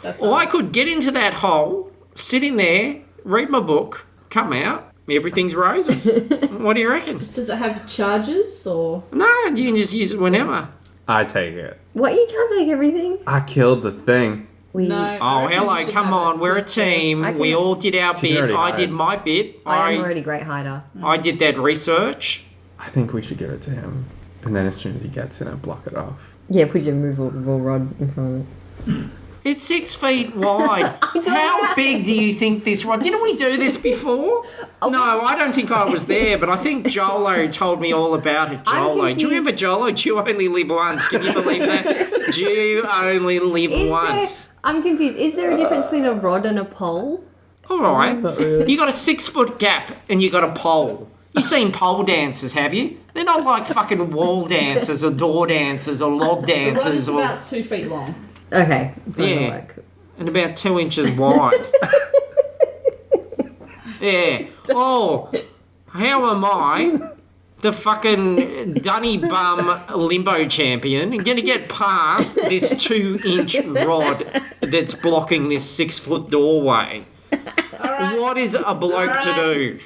That's Or I could get into that hole, sit in there, read my book, come out, everything's roses. What do you reckon? Does it have charges or? No, you can just use it whenever. I take it. What? You can't take everything? I killed the thing. We... No. Oh, I reckon you hello, should come have on, it we're a just team. I can- We all did our She's bit. already I hired. did my bit. I am already a great hider. I did that research. I think we should give it to him. And then as soon as he gets in it, block it off. Yeah, put your movable rod in front of it. It's 6 feet wide. How big do you think this rod? Didn't we do this before? No, I don't think I was there, but I think Jolo told me all about it. I'm Jolo. Do you remember confused. Jolo? Do you only live once? Can you believe that? Do you only live Is once? there... I'm confused. Is there a difference between a rod and a pole? All right. Not really. You got a 6 foot gap and you got a pole. You seen pole dancers, have you? They're not like fucking wall dancers or door dancers or log The rod dancers is or about 2 feet long. Okay. Doesn't Yeah. work. and about 2 inches wide. Yeah. Oh, how am I the fucking dunny bum limbo champion and gonna get past this 2-inch rod that's blocking this 6-foot doorway? All right. What is a bloke to do?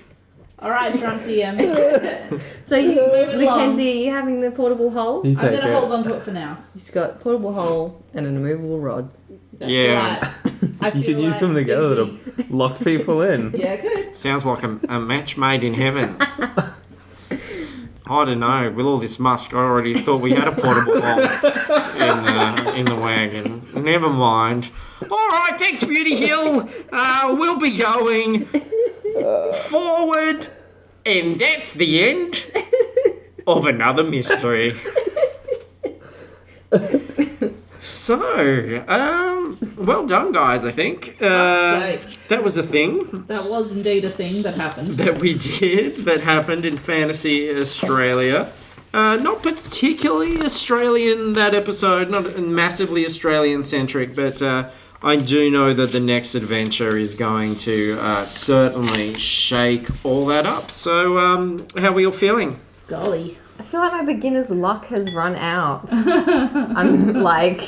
All right, drunk DM. So you, along. Mackenzie, are you having the portable hole? You I'm take going to it. hold on to it for now. She's got portable hole and an immovable rod. That's Yeah. right. I You feel can use like them together busy. to lock people in. Yeah, good. Sounds like a match made in heaven. I don't know. With all this musk, I already thought we had a portable hole in the wagon. Never mind. All right, thanks, Beauty Hill. We'll be going forward, and that's the end of another mystery. So, well done, guys. I think Fuck's sake. that was a thing That was indeed a thing that happened. that we did that happened in Fantasy Australia. Not particularly Australian, that episode, not massively Australian centric, but I do know that the next adventure is going to certainly shake all that up. So, how are we all feeling? Golly. I feel like my beginner's luck has run out. I'm like,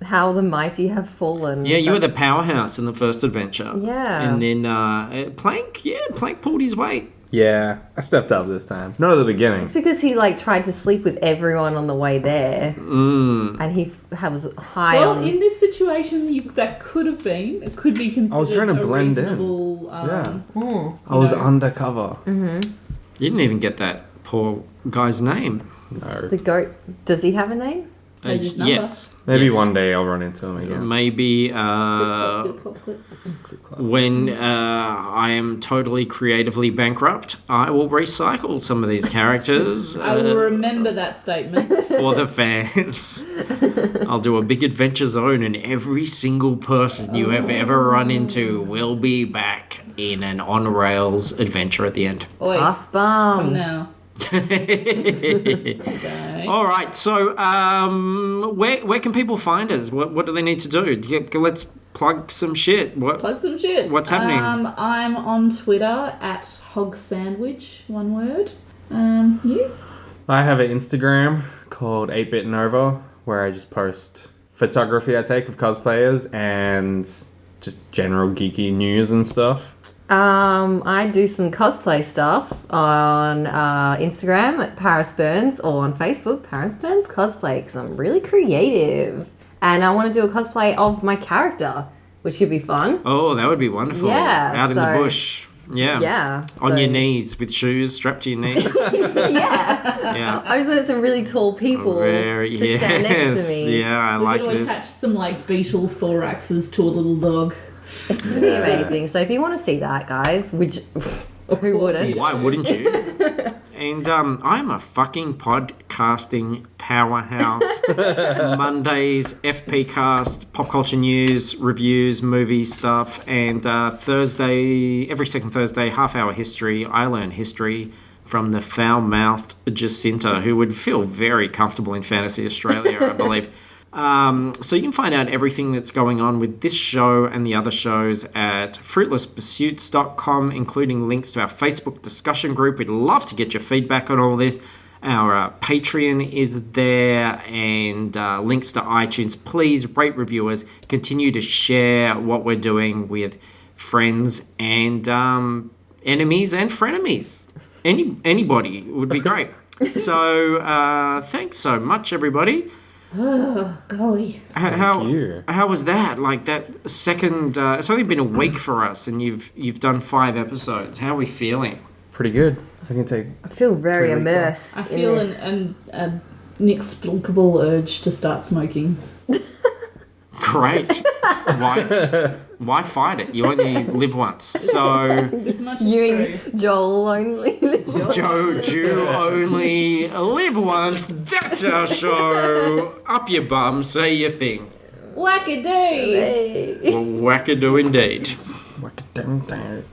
how the mighty have fallen. Yeah, you were the That's- powerhouse in the first adventure. Yeah. And then Plank pulled his weight. Yeah, I stepped up this time. Not at the beginning. It's because he like tried to sleep with everyone on the way there, and he was high Well, on. in this situation, that could have been, it could be considered was trying to blend in. reasonable, Yeah. Mm. I was know. undercover. You didn't even get that poor guy's name. No. The goat. Does he have a name? Has his number? Yes. Maybe Yes. one day I'll run into him again. Maybe Clip, clip, clip. when I am totally creatively bankrupt, I will recycle some of these characters I will remember that statement. for the fans. I'll do a big adventure zone, and every single person you have ever run into will be back in an on rails adventure at the end. Oi, Pass come bomb. now. Okay. All right, so where can people find us? What do they need to do? Let's plug some shit. Plug some shit. What's happening? I'm on Twitter at Hog Sandwich, one word. You? I have an Instagram called 8-Bit Nova where I just post photography I take of cosplayers and just general geeky news and stuff. I do some cosplay stuff on Instagram at Paris Burns or on Facebook, Paris Burns Cosplay, because I'm really creative. And I want to do a cosplay of my character, which could be fun. Oh, that would be wonderful. Yeah, Out in the so- bush. Yeah. Yeah. On so- your knees with shoes strapped to your knees. Yeah. Yeah. I just want some really tall people Very, to stand next to me. Yeah, I We're like going to this. attach some beetle thoraxes to a little dog. It's really amazing. So if you want to see that, guys, which who course wouldn't? you do. Why wouldn't you? And I'm a fucking podcasting powerhouse. Mondays, FP Cast, pop culture news, reviews, movie stuff, and Thursday, every second Thursday, half-hour history. I learn history from the foul-mouthed Jacinta, who would feel very comfortable in Fantasy Australia, I believe. So you can find out everything that's going on with this show and the other shows at fruitlesspursuits.com, including links to our Facebook discussion group. We'd love to get your feedback on all this. Our Patreon is there, and links to iTunes. Please rate, reviewers, continue to share what we're doing with friends and enemies and frenemies. Anybody would be great. So thanks so much, everybody. Oh, golly. you. How was that? Like that second? It's only been a week for us, and you've done 5 episodes. How are we feeling? Pretty good. I can take. I feel very 3 weeks off. immersed I in feel this. an inexplicable urge to start smoking. Great. Why fight it? You only live once. So This much is You true. and Joel only. you only live once. That's our show. Up your bum. Say your thing. Wackadoo! Hey. Wackadoo indeed. Whack it down.